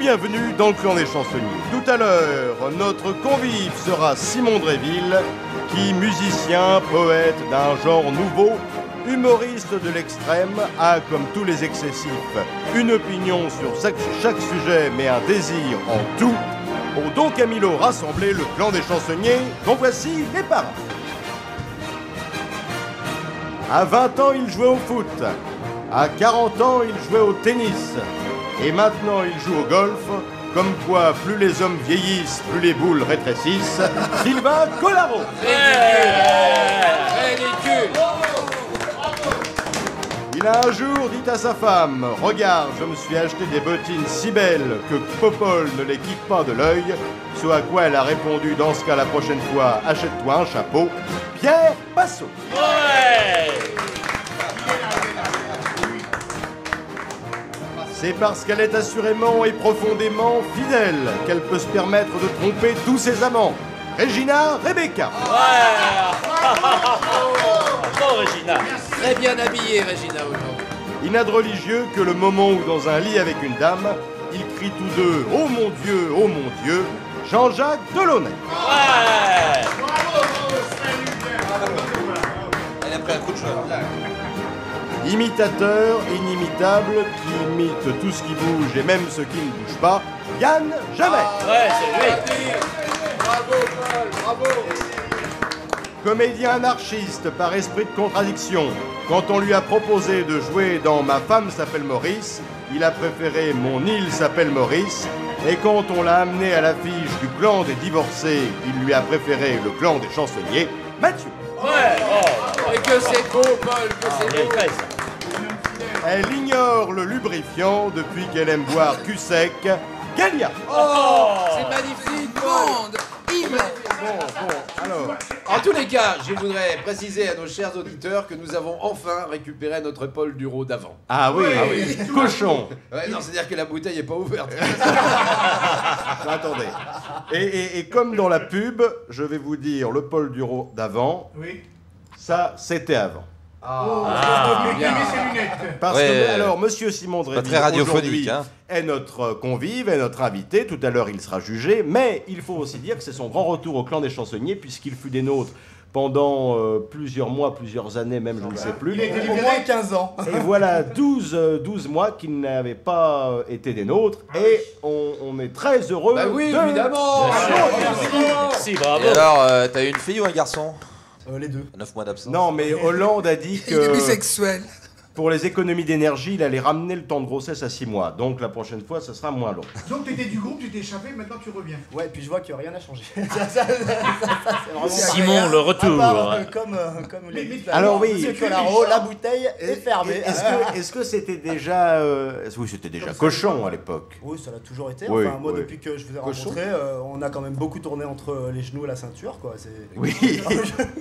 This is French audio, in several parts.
bienvenue dans le clan des chansonniers. Tout à l'heure, notre convive sera Simon Dréville, qui, musicien, poète d'un genre nouveau, humoriste de l'extrême, a, comme tous les excessifs, une opinion sur chaque sujet, mais un désir en tout. Au Don Camilo rassemblé, le clan des chansonniers, dont voici les parrains. À 20 ans, il jouait au foot. À 40 ans, il jouait au tennis. Et maintenant, il joue au golf. Comme quoi, plus les hommes vieillissent, plus les boules rétrécissent. Sylvain Collaro. Ridicule. Il a un jour dit à sa femme « Regarde, je me suis acheté des bottines si belles que Popol ne les quitte pas de l'œil. » Ce à quoi elle a répondu « Dans ce cas, la prochaine fois, achète-toi un chapeau. » Pierre Passot. Ouais. C'est parce qu'elle est assurément et profondément fidèle qu'elle peut se permettre de tromper tous ses amants. Regina Rebecca. Ouais. Bon, Regina. Très bien habillée, Regina, aujourd'hui. Il n'a de religieux que le moment où, dans un lit avec une dame, ils crient tous deux « Oh mon Dieu !» Jean-Jacques Delaunay. Ouais. Elle a pris un coup de cheval. Imitateur inimitable qui imite tout ce qui bouge et même ce qui ne bouge pas, Yann Jamet. Ouais, c'est lui. Bravo, Paul, bravo. Comédien anarchiste par esprit de contradiction, quand on lui a proposé de jouer dans Ma femme s'appelle Maurice, il a préféré Mon île s'appelle Maurice, et quand on l'a amené à l'affiche du clan des divorcés, il lui a préféré le clan des chansonniers, Mathieu. Ouais. Oh. Et que c'est beau, Paul, que c'est Vieille beau. fraise. Elle ignore le lubrifiant depuis qu'elle aime boire cul sec, Galia. Oh, c'est magnifique, Paul. Alors, En tous les cas, je voudrais préciser à nos chers auditeurs que nous avons enfin récupéré notre Paul Duro d'avant. ah oui, cochon. Ouais, non, c'est-à-dire que la bouteille n'est pas ouverte. Attendez. Et comme dans la pub, je vais vous dire le Paul Duro d'avant. Oui. Ça, c'était avant. Bien. Ses lunettes. Parce Ouais, que, alors, monsieur Simon Dréville, très radiophonique, aujourd'hui, hein. est notre convive, est notre invité. Tout à l'heure, il sera jugé. Mais il faut aussi dire que c'est son grand retour au clan des chansonniers, puisqu'il fut des nôtres pendant plusieurs mois, plusieurs années même, je ne sais plus. Il a été Au libéré. moins 15 ans. Et voilà 12 mois qu'il n'avait pas été des nôtres. Et on est très heureux Bah oui, de... évidemment. Si, bravo. Et alors, t'as eu une fille ou un garçon? Les deux. 9 mois d'absence. Non, mais Hollande a dit Il est que bisexuel. pour les économies d'énergie, il allait ramener le temps de grossesse à 6 mois. Donc la prochaine fois, ça sera moins long. Donc tu étais du groupe, tu t'es échappé, maintenant tu reviens. Ouais, puis je vois que rien n'a changé. Ça, c'est vraiment Simon, pas rien. le retour. À part, comme les dites là, Alors oui. Monsieur Collaro, la bouteille est fermée. Est-ce que c'était déjà... Oui, c'était déjà cochon à l'époque. Oui, ça l'a toujours été. Oui, Enfin, moi, oui. depuis que je vous ai Cochon. rencontré, on a quand même beaucoup tourné entre les genoux et la ceinture, quoi. C'est... Oui.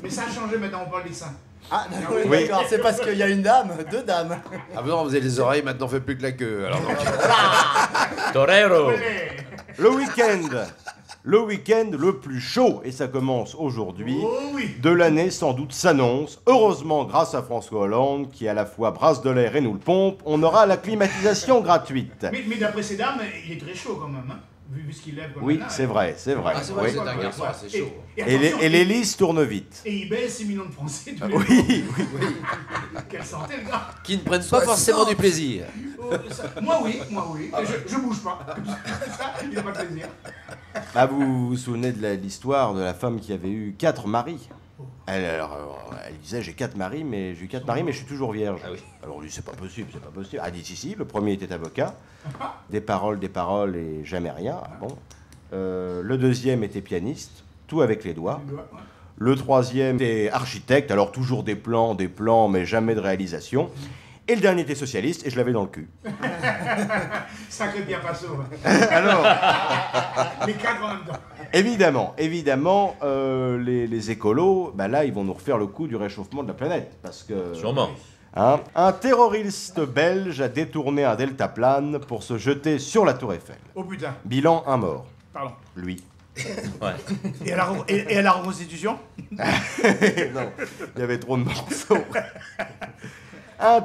Mais ça a changé maintenant, on parle des seins. Ah, Oui. d'accord, c'est parce qu'il y a une dame, deux dames. Ah bon, vous avez les oreilles, maintenant on fait plus que la queue. Alors, donc. Torero. Le week-end le plus chaud, et ça commence aujourd'hui, Oh oui. de l'année sans doute s'annonce. Heureusement, grâce à François Hollande, qui à la fois brasse de l'air et nous le pompe, on aura la climatisation gratuite. Mais d'après ces dames, il est très chaud quand même, hein, vu ce qu'il lève. comme Oui, maintenant. c'est vrai, c'est vrai. Ah, c'est vrai, Oui. c'est un garçon assez chaud. Et Et attention, l'hélice tourne vite. Et il baisse 6 millions de Français tous les Oui, jours. Quelle santé, le gars. Qui ne prennent pas forcément du plaisir. Oh, moi oui. Et je bouge pas. Ça, il n'a pas de plaisir. Ah, vous vous souvenez de l'histoire de la femme qui avait eu 4 maris? Elle disait j'ai 4 maris, mais j'ai eu 4 maris, mais je suis toujours vierge. Ah oui. Alors on dit c'est pas possible, c'est pas possible. Elle dit si, le premier était avocat, des paroles et jamais rien. Ah bon. Le deuxième était pianiste, tout avec les doigts. Le troisième était architecte, alors toujours des plans, mais jamais de réalisation. Et le dernier était socialiste, et je l'avais dans le cul. Sacré bien Passo. Alors, Les 4 en même temps. évidemment, les écolos, bah là, ils vont nous refaire le coup du réchauffement de la planète. Parce que... Sûrement. Hein, un terroriste belge a détourné un deltaplane pour se jeter sur la tour Eiffel. Oh putain. Bilan, un mort. Pardon. Lui. Ouais. Et à la reconstitution? Non, il y avait trop de morceaux. Un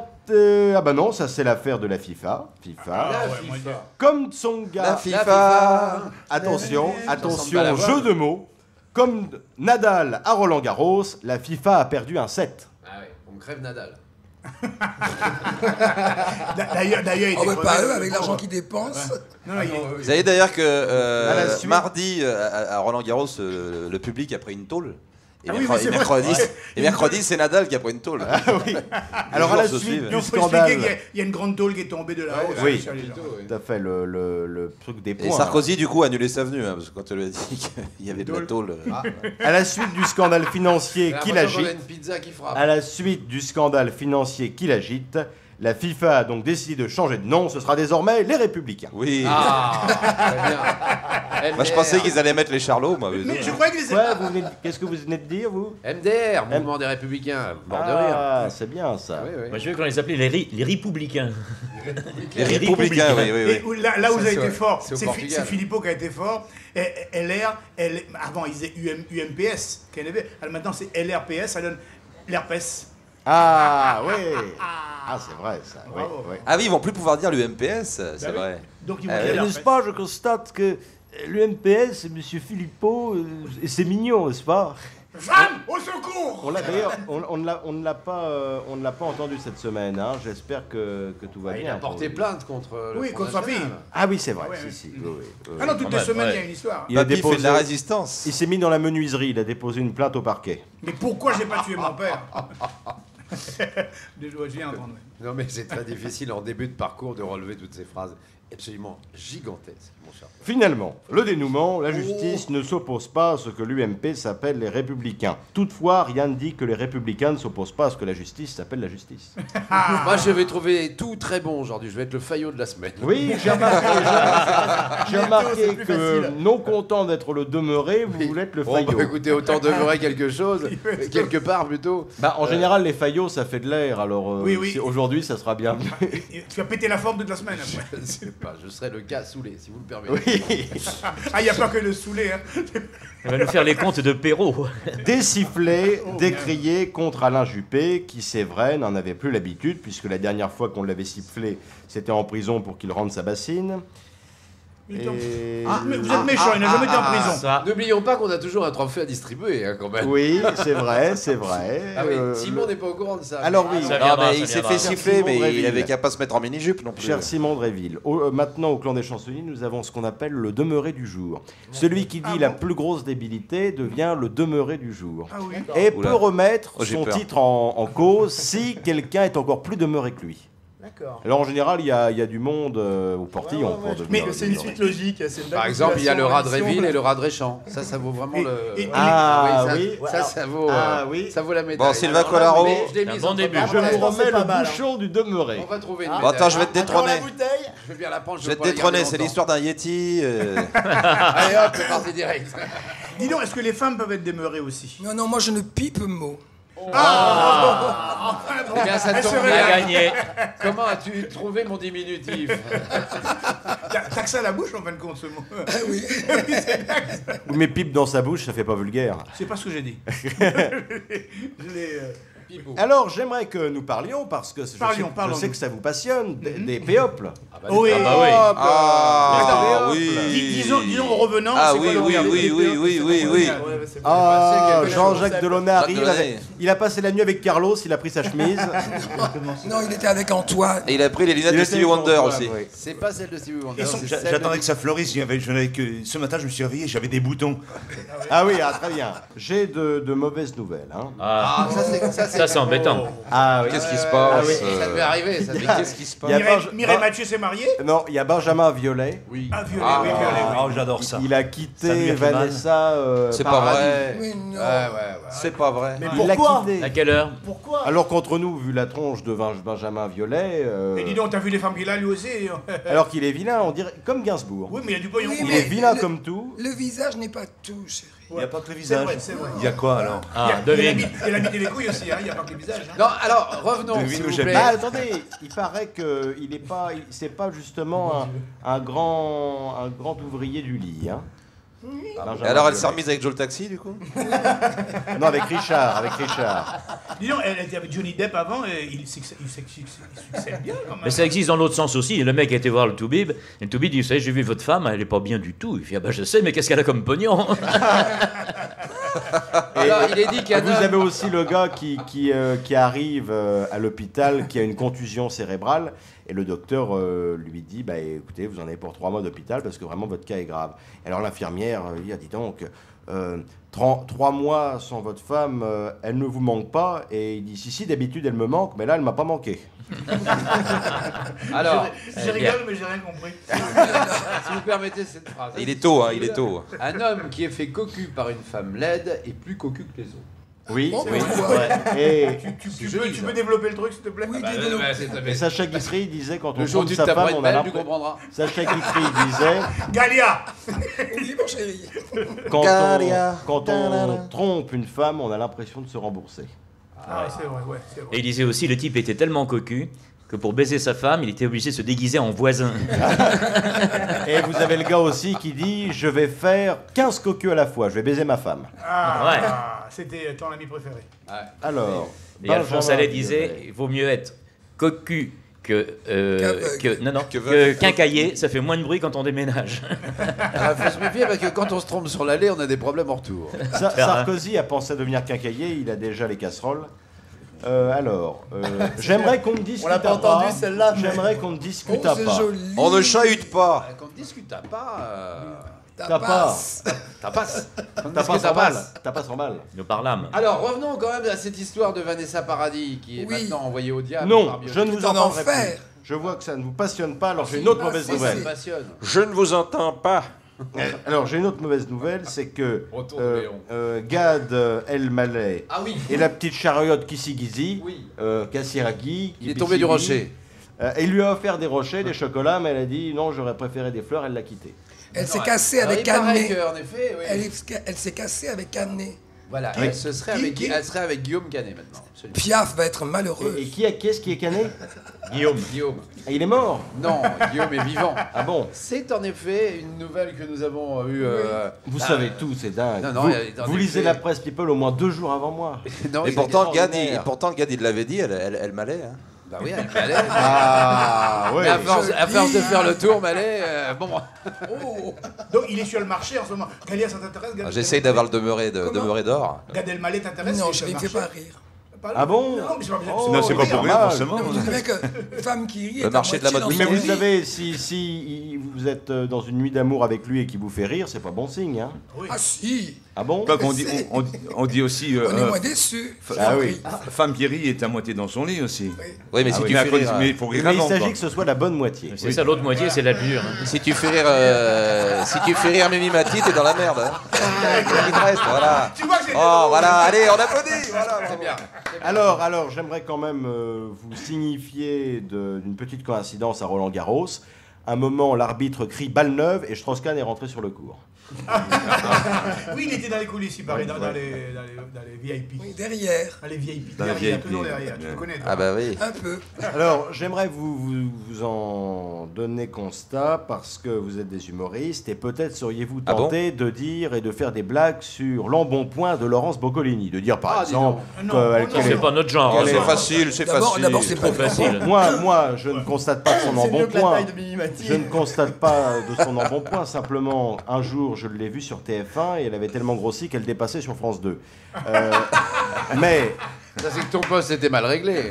Ah bah non, ça c'est l'affaire de la FIFA. FIFA. Comme Tsonga. La FIFA. Attention, Ça ressemble attention, pas à la voix. jeu de mots. Comme Nadal à Roland Garros, la FIFA a perdu un set. Ah ouais, on crève Nadal. D'ailleurs, il Oh, était mais pas crevé. eux, avec l'argent qu'ils dépensent. Non, non, Vous savez d'ailleurs que À la suite. mardi, à Roland Garros, le public a pris une tôle. Et, Ah oui, mais c'est vrai. mercredi, c'est Nadal qui a pris une tôle. Ah oui. Alors à la jours se suite suivent. du il faut scandale. expliquer qu'il y a une grande tôle qui est tombée de là-haut. Oui. sur les gens. Tout à fait, le truc des Et points. Sarkozy, du coup, a annulé sa venue, hein, parce que quand elle lui a dit qu'il y avait de la tôle. À la suite du scandale financier J'ai qui l'impression qu'on a l'agite, une pizza qui frappe. à la suite du scandale financier qui l'agite, la FIFA a donc décidé de changer de nom. Ce sera désormais les Républicains. Oui. Ah, très bien. Moi, je pensais qu'ils allaient mettre les Charlots, moi. Mais je croyais que les Ouais, qu'est-ce que vous venez de dire, vous? MDR, Mouvement des Républicains, mort de rire. Ah, c'est bien ça. Oui, oui. Moi, je veux qu'on les appelait les Républicains. Les Républicains, oui, oui, Et oui. là où Ça, vous avez c'est- été fort, c'est au c'est Portugal. c'est Philippot qui a été fort. Et LR, avant ils disaient UMPS, maintenant c'est LRPS, ça donne l'herpès. Ah, oui. Ah, c'est vrai ça. Oui, Bravo. oui. Ah oui, ils vont plus pouvoir dire l'UMPS, c'est oui. vrai. Donc ils vont Ah dire oui. l'herpès. N'est-ce pas, je constate que l'UMPS, c'est M. Philippot, et c'est mignon, n'est-ce pas? Femme, au secours. On l'a d'ailleurs, on ne l'a pas entendu cette semaine. Hein. J'espère que tout va Il bien. a porté plainte contre le Oui, Front contre sa National. fille. Ah oui, c'est vrai. Ouais, si, ouais. si. Oui, oui, oui. Ah non, toutes Pas les mal, semaines, ouais. il y a une histoire. Il a Papy fait déposé. de la résistance. Il s'est mis dans la menuiserie. Il a déposé une plainte au parquet. Mais pourquoi j'ai pas tué mon père? Je viens entendre. Non mais c'est très difficile en début de parcours de relever toutes ces phrases absolument gigantesques, mon cher. Finalement, le dénouement, la justice ne s'oppose pas à ce que l'UMP s'appelle les Républicains. Toutefois, rien ne dit que les Républicains ne s'opposent pas à ce que la justice s'appelle la justice. Moi je vais trouver tout très bon aujourd'hui, je vais être le Fayot de la semaine. Oui, j'ai remarqué, j'ai remarqué c'est plus que, facile. non content d'être le demeuré, vous voulez être le Bon, Fayot. bah, écoutez, autant demeurer quelque chose, quelque part plutôt. Bah, en général, les Fayots, ça fait de l'air, alors Oui, oui. aujourd'hui, ça sera bien. Et tu vas péter la forme toute la semaine après. Je ne sais pas, je serai le cas saoulé, si vous le permettez. Oui. Ah, il n'y a pas que le saoulé. Hein. On va nous faire les comptes de Perrault. Des sifflets décriés contre Alain Juppé, qui, c'est vrai, n'en avait plus l'habitude, puisque la dernière fois qu'on l'avait sifflé, c'était en prison pour qu'il rende sa bassine. Et- Ah, mais vous êtes méchant, il n'a jamais été en prison. Ça. N'oublions pas qu'on a toujours un trophée à distribuer, hein, quand même. Oui, c'est vrai, c'est vrai. Ah oui, Simon n'est pas au courant de ça. Alors oui, Ça Non, viendra, mais ça il s'est viendra. fait Cher siffler, Simon mais Bréville. il avait qu'à pas se mettre en mini-jupe non plus. cher Simon Dréville, maintenant au clan des chansonniers, nous avons ce qu'on appelle le demeuré du jour. Celui qui dit la plus grosse débilité devient le demeuré du jour. Ah oui. Et Oula. peut remettre Oh, j'ai son peur. titre en cause si quelqu'un est encore plus demeuré que lui. D'accord. Alors en général, il y a du monde au portillon pour devenir Mais c'est une suite logique. C'est une belle Par exemple, il y a le rat de population, Réville là. et le rat de Réchamp. Ça vaut vraiment Et- le. et- Ah ça, oui. ça vaut. Ah oui. Ça vaut la médaille. Bon, Sylvain Alors là, Collaro. mais je l'ai Un mis bon entre début. parenthèses. Je vous l'instant, c'est remets pas le mal, bouchon du demeuré. On va trouver une Bon, médaille. attends, je vais te Attends, détrôner. la bouteille. Je veux bien la prendre. Je vais te peux la détrôner, garder c'est longtemps. l'histoire d'un Yeti. Allez hop, c'est parti direct. Dis donc, est-ce que les femmes peuvent être demeurées aussi? Non, non, moi je ne pipe mot. Eh bien, ça Elle tombe se On bien. a gagné. Comment as-tu trouvé mon diminutif? T'as que ça à la bouche en fin de compte ce mot. Ah oui. Ou mes pipes dans sa bouche, ça fait pas vulgaire. C'est pas ce que j'ai dit. Je l'ai. Pipou. Alors j'aimerais que nous parlions, parce que je Parlons. sais que ça vous passionne, des péoples. Oui. Ah bah oui. Ah oui. Disons en revenant. Ah c'est oui, quoi le oui, regard oui, des oui, péoples, oui, c'est oui, quoi oui. le regard Ah, quelque Jean-Jacques chose. Delonari, Jacques Delonary. il a passé la nuit avec Carlos, il a pris sa chemise. Non, il était avec Antoine. Et il a pris les lunettes de Stevie Wonder aussi. Oui. C'est pas celle de Stevie Wonder. Et son- c'est celle J'attendais de- que ça fleurisse. Ce matin, je me suis réveillé, j'avais des boutons. Ah oui, très bien. J'ai de mauvaises nouvelles. Hein. Ah, Ah, ça c'est embêtant. Ah oui. Qu'est-ce qui se Ah passe oui, ça devait arriver. Ça Mais devait- qu'est-ce qui se passe Il y a Mireille Mathieu s'est mariée? Non, il y a Benjamin Violet. Oui. Ah, violet, oui, violet. Oui. Oh, j'adore ça. Il a Ça quitté lui a fait mal. Vanessa. C'est pas Paradis. vrai. Oui, non. Ouais. C'est pas vrai. Mais Il l'a pourquoi quitté. À quelle heure? Pourquoi? Alors qu'entre nous, vu la tronche de Benjamin Violet, Et dis donc, t'as vu les femmes qu'il a lui aussi? alors qu'il est vilain, on dirait comme Gainsbourg. Oui, mais il y a du pognon. Oui, Il mais est vilain le- comme tout. Le visage n'est pas tout, chérie. Il n'y a pas que le C'est visage. vrai, c'est vrai. Il y a quoi alors? Ah, Il y a devine. la bite et les couilles aussi, hein, il n'y a pas que le visage. hein. Non, alors revenons, Devine s'il où vous j'aime. plaît. Ah, attendez, il paraît que il est pas, c'est pas justement un grand ouvrier du lit. Hein. Et alors, elle s'est remise avec Joe le Taxi, du coup? Non, avec Richard. Disons, elle était avec Johnny Depp avant et il succède bien quand même. Mais ça existe dans l'autre sens aussi. Le mec a été voir le Toubib, et le Toubib dit, vous savez, j'ai vu votre femme, elle est pas bien du tout. Il fait, ah bah je sais, mais qu'est-ce qu'elle a comme pognon? Alors, il est dit qu'il y a Vous avez aussi le gars qui arrive à l'hôpital, qui a une contusion cérébrale, et le docteur lui dit, bah écoutez, vous en avez pour 3 mois d'hôpital parce que vraiment votre cas est grave. Et alors l'infirmière lui dit donc, 3 mois sans votre femme, elle ne vous manque pas? Et il dit, si, d'habitude elle me manque, mais là elle m'a pas manqué. Alors, Je rigole, mais j'ai rien compris. si vous permettez cette phrase. Il est tôt, hein, il est tôt. Un homme qui est fait cocu par une femme laide est plus cocu que les autres. Oui, Oh, oui. pourquoi? Ouais. Et Tu peux développer le truc, s'il te plaît? Oui, Bah, développe. et Sacha Guitry disait quand on Le jour où trompe tu sa taperas femme, une on a belle, tu l'impression... comprendras. Sacha Guitry disait... Galia! Oui, mon chéri. Quand on trompe une femme, on a l'impression de se rembourser. Ah, c'est vrai, ouais, c'est Et vrai. il disait aussi, le type était tellement cocu que pour baiser sa femme, il était obligé de se déguiser en voisin. Et vous avez le gars aussi qui dit, je vais faire 15 cocus à la fois, je vais baiser ma femme. Ah, c'était ton ami préféré. Alors... Et Alphonse Allais Benjamin disait, Biolay. il vaut mieux être cocu Qu'aveugle. que quincaillé, ça fait moins de bruit quand on déménage. Il faut se méfier parce que quand on se trompe sur l'allée, on a des problèmes en retour. Sarkozy a pensé à devenir quincaillier, il a déjà les casseroles. J'aimerais qu'on ne discute On l'a pas entendu, celle-là, mais- J'aimerais qu'on ne Oh, discute c'est pas. joli. On ne chahute pas. Quand on discute, t'as pas. Tapas. Tapas. T'as pas 100 balles. T'as pas 100 balles. Nous parlâmes. Alors revenons quand même à cette histoire de Vanessa Paradis qui est Oui. maintenant envoyée au diable. Non, par Biolay. je ne vous C'est un en parlerai enfer. plus. Je vois que ça ne vous passionne pas, alors j'ai Si, une autre bah, mauvaise si, nouvelle. Ça me passionne. Je ne vous entends pas. Alors j'ai une autre mauvaise nouvelle, c'est que Retour de Léon. Gad Elmaleh Ah oui. et la petite chariote Kissy-Gizy, Oui. Kassiragi, Il est tombé du rocher. il lui a offert des rochers, des chocolats, mais elle a dit non, j'aurais préféré des fleurs, elle l'a quitté. Elle s'est cassée Alors, avec il paraît Canet. que, en effet, oui. Elle s'est cassée avec Canet. Voilà, Oui. elle serait avec Guillaume Canet maintenant. Absolument. Piaf va être malheureux. Et qui est-ce qui est cané? Guillaume. Guillaume. Et il est mort. Non, Guillaume est vivant. Ah bon? C'est en effet une nouvelle que nous avons eue. Vous savez tout, c'est dingue. non, vous il y a- vous lisez la presse People au moins 2 jours avant moi. Non, Et il pourtant, est le gars, extraordinaire. il l'avait dit, elle m'allait. Hein. Bah oui, elle m'allait. Ah Mais ouais. à force de faire le tour, m'allait. Bon, Oh. Donc il est sur le marché en ce moment. Galia, ça t'intéresse? Gad- J'essaye d'avoir le demeuré d'or. Gad Elmaleh t'intéresse? Non, il est je sur ne le fais marché. pas rire. Ah bon? Non, mais c'est pas bien. Oh, Non, c'est pas oui, pour rire, normal. forcément. Non, mais je dirais que femme qui rit Le est marché à de la moitié mode dans Mais son vous lit. savez, si vous êtes dans une nuit d'amour avec lui et qu'il vous fait rire, c'est pas bon signe, hein? Ah si, Ah bon? Quoi qu'on dit, on dit aussi. on est moins déçus. Ah oui. Femme qui rit est à moitié dans son lit aussi. Oui, mais Ah si oui. tu Mais, fais rire, mais il faut rire Mais il avant. s'agit quoi. que ce soit la bonne moitié. C'est ça, l'autre moitié, c'est la dure. hein. si tu fais rire Mimi Mati, t'es dans la merde. Hein. Il te reste, voilà. Tu vois que c'est Oh, voilà, allez, on applaudit. Voilà, c'est bien. Alors, j'aimerais quand même vous signifier d'une petite coïncidence à Roland Garros. Un moment, l'arbitre crie balle neuve et Strauss-Kahn est rentré sur le court. Oui, il était dans les coulisses, il paraît, dans les VIP. Oui, derrière, Dans les VIP. Dans les Derrière, VIP, toujours derrière. Tu ouais. le connais, toi. Ah bah oui. un peu. Alors, j'aimerais vous en donner constat parce que vous êtes des humoristes et peut-être seriez-vous Ah bon tenté de dire et de faire des blagues sur l'embonpoint de Laurence Boccolini. De dire par Ah, exemple dis donc. qu'elle- Non, qu'elle C'est est- pas notre genre. Quel hein. est- C'est facile, c'est D'abord, facile. d'abord, c'est Trop pas facile. Moi, je ne constate pas de son C'est mieux que la embonpoint. taille de Mimi Mati. Je ne constate pas de son embonpoint. Simplement, un jour, je l'ai vue sur TF1 et elle avait tellement grossi qu'elle dépassait sur France 2. Mais Ça, c'est que ton poste était mal réglé.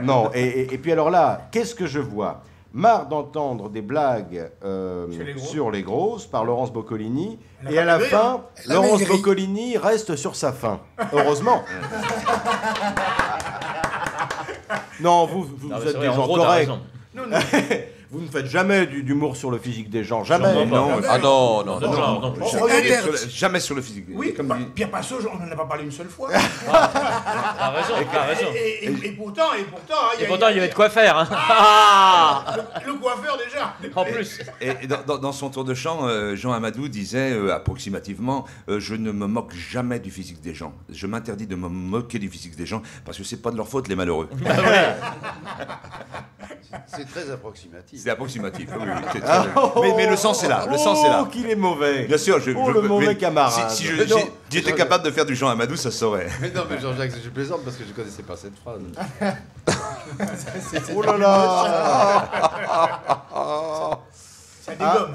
non. Et puis alors là, qu'est-ce que je vois? Marre d'entendre des blagues sur les grosses par Laurence Boccolini. Elle a Et à pas la maigri, fin, hein. Elle a Laurence maigri. Boccolini reste sur sa faim. Heureusement. Non, vous Non, mais êtes c'est vrai, des en gens gros, t'as corrects. raison. Vous ne faites jamais d'humour sur le physique des gens. Jamais. Sûrement pas. Non, Ah non, non, Notre non. genre, non plus. C'est Regardez, interdit. jamais sur le physique. Oui, Comme bah, dit- Pierre Passot, on n'en a pas parlé une seule fois. T'as raison, t'as raison. Et pourtant, hein, Et pourtant, il y avait de quoi faire. Hein. Le coiffeur déjà. En plus. Et dans son tour de chant, Jean Amadou disait approximativement je ne me moque jamais du physique des gens. Je m'interdis de me moquer du physique des gens parce que c'est pas de leur faute les malheureux. C'est très approximatif. C'est approximatif. Oui, oui, c'est Ah, très- mais le sens est là. Le sens est là. Oh, qu'il est mauvais. Bien sûr, le mauvais camarade. Si Mais non. j'étais capable de faire du Jean Amadou, ça saurait. Mais non, mais Jean-Jacques, je plaisante parce que je connaissais pas cette phrase. Oh là là. Ça dégomme.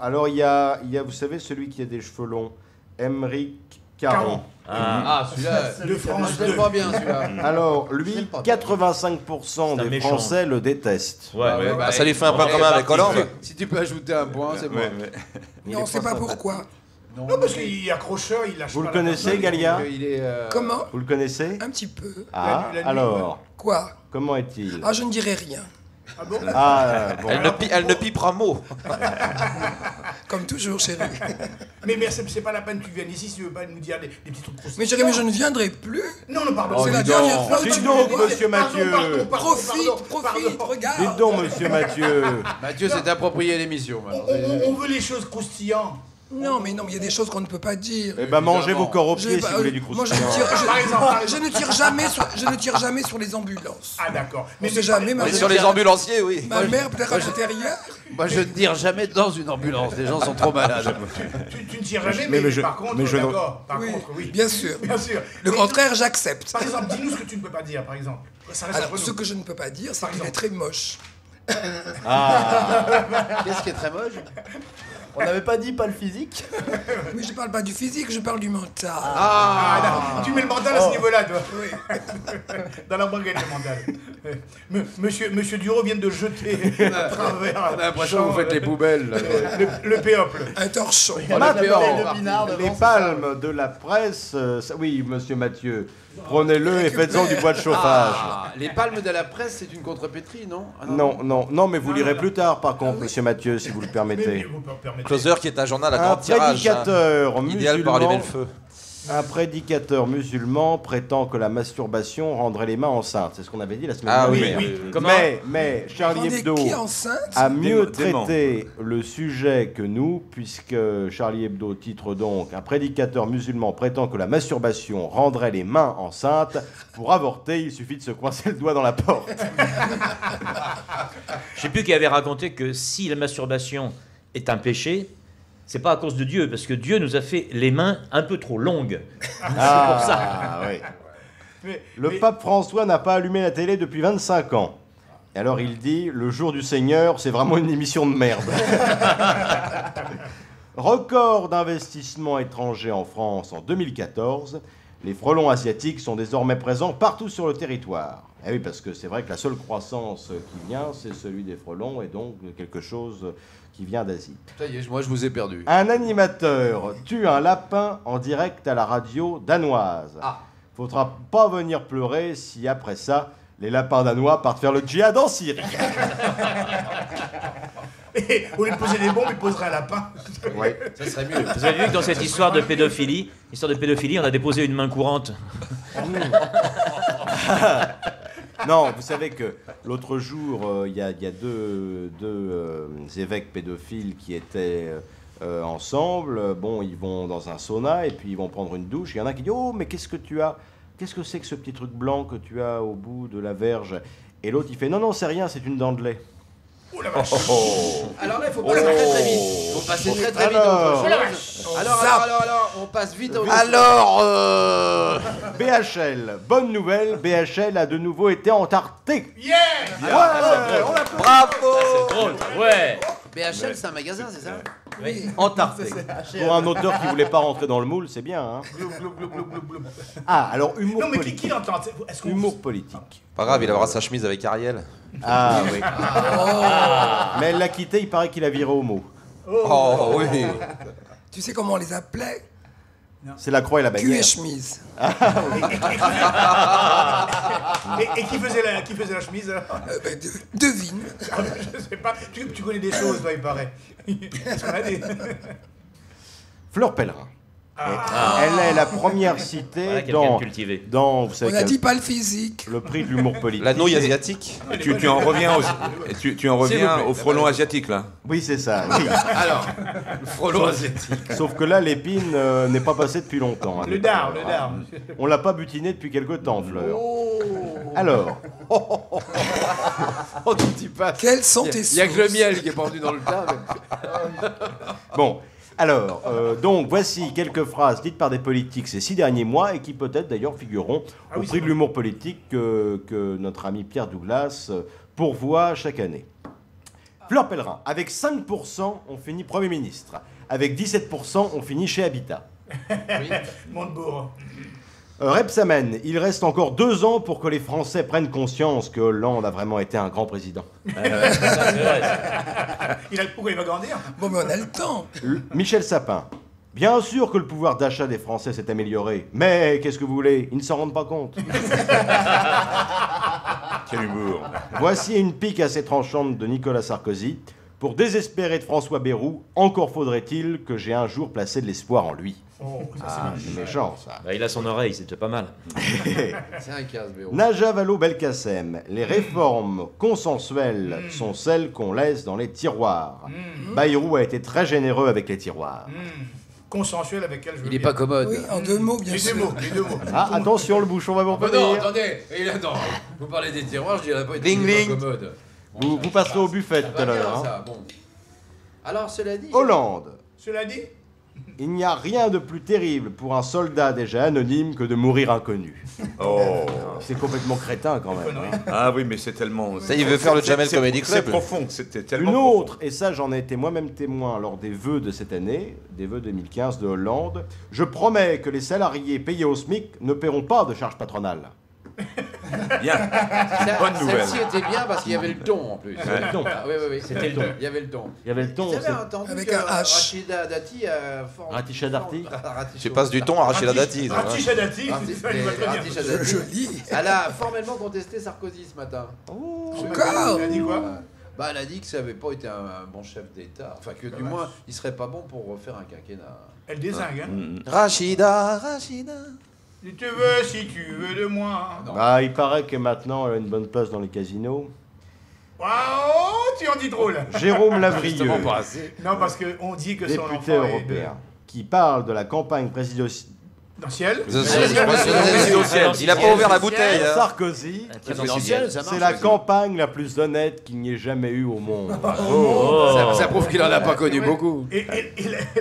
Alors il y a, vous savez, celui qui a des cheveux longs, Émeric Caron. Ah, celui-là, De France je l'aime 2. pas bien celui-là. Alors lui, 85% C'est un des méchant. Français le détestent. Ouais. Bah, ça lui fait un point commun avec Hollande. Si tu peux ajouter un point, c'est bon. Mais on ne sait pas pourquoi. Non, parce qu'il est accrocheur, il lâche Vous pas le la connaissez, personne. Galia? Il est. Comment? Vous le connaissez? Un petit peu. Ah, la nuit, alors, Quoi? comment est-il? Ah, je ne dirai rien. Ah bon? Ah, bon. Elle ne pipera mot. Comme toujours, chérie. Mais c'est pas la peine que tu viennes ici si tu veux pas nous dire des petits trucs croustillants. Mais Jérémy, je ne viendrai plus. Non, pardon. Oh, C'est la dis donc. dernière fois que Dites tu donc, me dis. monsieur Mathieu. Profite, regarde. Dites donc, monsieur Mathieu. Mathieu s'est approprié l'émission. maintenant. On veut les choses croustillantes. Non, mais il y a des choses qu'on ne peut pas dire. Eh ben, mangez vos corps aux Je- pieds si bah, vous voulez du moi, croustillant. Par exemple. je ne tire jamais sur les ambulances. Ah d'accord. On sait jamais, Mais sur les ambulanciers, oui. ma mère peut-être à l'intérieur. Moi, je ne tire jamais dans une ambulance. Les gens sont trop malades. Tu ne tires jamais, Mais mais je- par contre, mais je ne- d'accord. Par Oui, contre, oui. bien sûr. Bien sûr. Le Mais- contraire, j'accepte. Par exemple, dis-nous ce que tu ne peux pas dire, par exemple. Ça reste Alors, entre ce nous. que je ne peux pas dire, c'est Par qu'il est exemple. très moche. Qu'est-ce qui est très moche? On n'avait pas dit pas le physique. Mais je parle pas du physique, je parle du mental. Ah, d'accord. Tu mets le mental à ce niveau-là, toi. Dans la baguette, le mental. Monsieur Duro vient de jeter à travers. On a l'impression que vous faites les poubelles. Là. Le péople. Un torchon. Maintenant, Le pinard devant, les c'est palmes de la presse, oui, monsieur Mathieu, prenez-le et faites-en du bois de chauffage. Ah, les palmes de la presse, c'est une contrepétrie, non? Ah, Non, mais vous lirez plus tard, par contre, monsieur Mathieu, si vous le Mais permettez. vous permettez. Closer qui est un journal à Un grand tirage. prédicateur Idéal pour allumer le musulman, feu. un prédicateur musulman prétend que la masturbation rendrait les mains enceintes. C'est ce qu'on avait dit la semaine Ah oui, dernière. oui. Comment Mais Charlie Rendez Hebdo qui enceinte? a mieux Dément. traité le sujet que nous, puisque Charlie Hebdo titre donc: un prédicateur musulman prétend que la masturbation rendrait les mains enceintes. Pour avorter, il suffit de se coincer le doigt dans la porte. Je sais plus qui avait raconté que si la masturbation est un péché, c'est pas à cause de Dieu, parce que Dieu nous a fait les mains un peu trop longues. Ah, pour ça. oui. Le pape François n'a pas allumé la télé depuis 25 ans. Et alors il dit: le jour du Seigneur, c'est vraiment une émission de merde. Record d'investissement étranger en France en 2014. Les frelons asiatiques sont désormais présents partout sur le territoire. Eh oui, parce que c'est vrai que la seule croissance qui vient, c'est celui des frelons, et donc quelque chose qui vient d'Asie. Ça y est, moi je vous ai perdu. Un animateur tue un lapin en direct à la radio danoise. Ah. Faudra pas venir pleurer si après ça, les lapins danois partent faire le djihad en Syrie. Et au lieu de poser des bombes, il poserait un lapin. Ouais. Ça serait mieux. Vous avez vu que dans cette histoire de pédophilie, on a déposé une main courante. Non, vous savez que l'autre jour, il y a deux évêques pédophiles qui étaient ensemble. Bon, ils vont dans un sauna et puis ils vont prendre une douche. Il y en a un qui dit: oh, mais qu'est-ce que tu as? Qu'est-ce que c'est que ce petit truc blanc que tu as au bout de la verge? Et l'autre, il fait: non, c'est rien, c'est une dent de lait. Oh la vache. Alors là, il faut passer très très vite. Il faut passer très très vite à Alors. autre chose. Alors, on passe vite au Alors, BHL, bonne nouvelle, BHL a de nouveau été Antarctique. Yeah. Ouais, on l'a bravo. Drôle, ouais. BHL, c'est un magasin, c'est ça? Antarctique. Pour un auteur qui voulait pas rentrer dans le moule, c'est bien. Hein. Ah, alors humour Non mais politique. qui l'entend? Est-ce qu'on Humour politique. Pas grave, il aura sa chemise avec Ariel. Ah oui. Mais elle l'a quitté, il paraît qu'il a viré homo. Oh oui. Tu sais comment on les appelait? C'est la croix et la Cul et bannière. chemise. Et qui faisait la chemise alors? Devine. Je sais pas. Tu connais des choses, toi, il paraît. Est-ce qu'on a des... Fleur Pellerin. Elle est la première citée Voilà quelqu'un de dans, cultivé. vous savez, On a dit pas le physique. le prix de l'humour politique. La nouille asiatique. Et tu en reviens, tu en reviens au frelon asiatique, là. Oui, c'est ça. Oui. Alors, le frelon asiatique. Sauf que là, l'épine n'est pas passée depuis longtemps. Hein. Le dard. On l'a pas butiné depuis quelque temps, Fleur. Alors, Oh, tu dis pas. Quels sont tes Il y a que le sources? miel qui est pendu dans le tas. bon, alors, donc voici quelques phrases dites par des politiques ces 6 derniers mois et qui peut-être d'ailleurs figureront au prix de l'humour politique que notre ami Pierre Douglas pourvoit chaque année. Fleur Pellerin, avec 5%, on finit Premier ministre. Avec 17%, on finit chez Habitat. Montebourg. Rebsamen, il reste encore 2 ans pour que les Français prennent conscience que Hollande a vraiment été un grand président. Pourquoi il va grandir? Bon, mais on a le temps. Michel Sapin, bien sûr que le pouvoir d'achat des Français s'est amélioré, mais qu'est-ce que vous voulez, ils ne s'en rendent pas compte. Quel humour. Voici une pique assez tranchante de Nicolas Sarkozy. Pour désespérer de François Bayrou, encore faudrait-il que j'ai un jour placé de l'espoir en lui. Oh, ça Ah, c'est méchant, ça. Bah, il a son oreille, c'est déjà pas mal. C'est un casse, Béraud. Naja Vallaud-Belkacem, les réformes consensuelles sont celles qu'on laisse dans les tiroirs. Bayrou a été très généreux avec les tiroirs. Consensuel avec elle, je veux Il n'est dire. pas commode. Oui, en 2 mots, bien Les sûr. deux mots. Ah, attention, le bouchon va vous Ah bah non, revenir. attendez, attends. Vous parlez des tiroirs, je dirais pas qu'il Ding, n'est ding. pas commode. Vous passerez au buffet Ça tout à va bien, l'heure. Hein. ça, bon. Alors, cela dit... Hollande. Cela dit, Il n'y a rien de plus terrible pour un soldat déjà anonyme que de mourir inconnu. Oh. C'est complètement crétin quand même. Hein. Ah oui, mais c'est tellement... Ça, il veut faire le Jamel Comedy Club. C'est profond, c'était tellement Une profond. autre, et ça j'en ai été moi-même témoin lors des vœux de cette année, des vœux 2015 de Hollande, je promets que les salariés payés au SMIC ne paieront pas de charges patronales. Bien. Bonne nouvelle. Celle-ci était bien parce qu'il y avait le ton en plus. Le ton. Ah, oui, oui, oui. C'était le ton. Il y avait le ton. Il y avait le ton. Vous avez c'est- entendu Avec que un H. Rachida Dati a Rachida Dati Tu passes du ton à Rachida Dati. ça, Rati ouais. Shadati, Rati- ça lui va très bien. Rachida Dati. Joli. Elle a formellement contesté Sarkozy ce matin. Encore. Elle a dit quoi? Bah, elle a dit que ça n'avait pas été un bon chef d'État. Enfin, que du moins, il serait pas bon pour refaire un quinquennat. Elle désingue, hein. Rachida. Si tu veux, si tu veux de moi. Ah, il paraît que maintenant elle a une bonne place dans les casinos. Waouh, tu en dis trop là. Jérôme Lavrieux, Justement pas assez. Non, parce qu'on dit que son député enfant est européen, qui parle de la campagne présidentielle. dans le ciel. Il a pas ouvert la bouteille. hein. Sarkozy, Présidentielle, ça marche. c'est la campagne la plus honnête qu'il n'y ait jamais eu au monde. Ça prouve qu'il en a pas connu Ouais. beaucoup. Et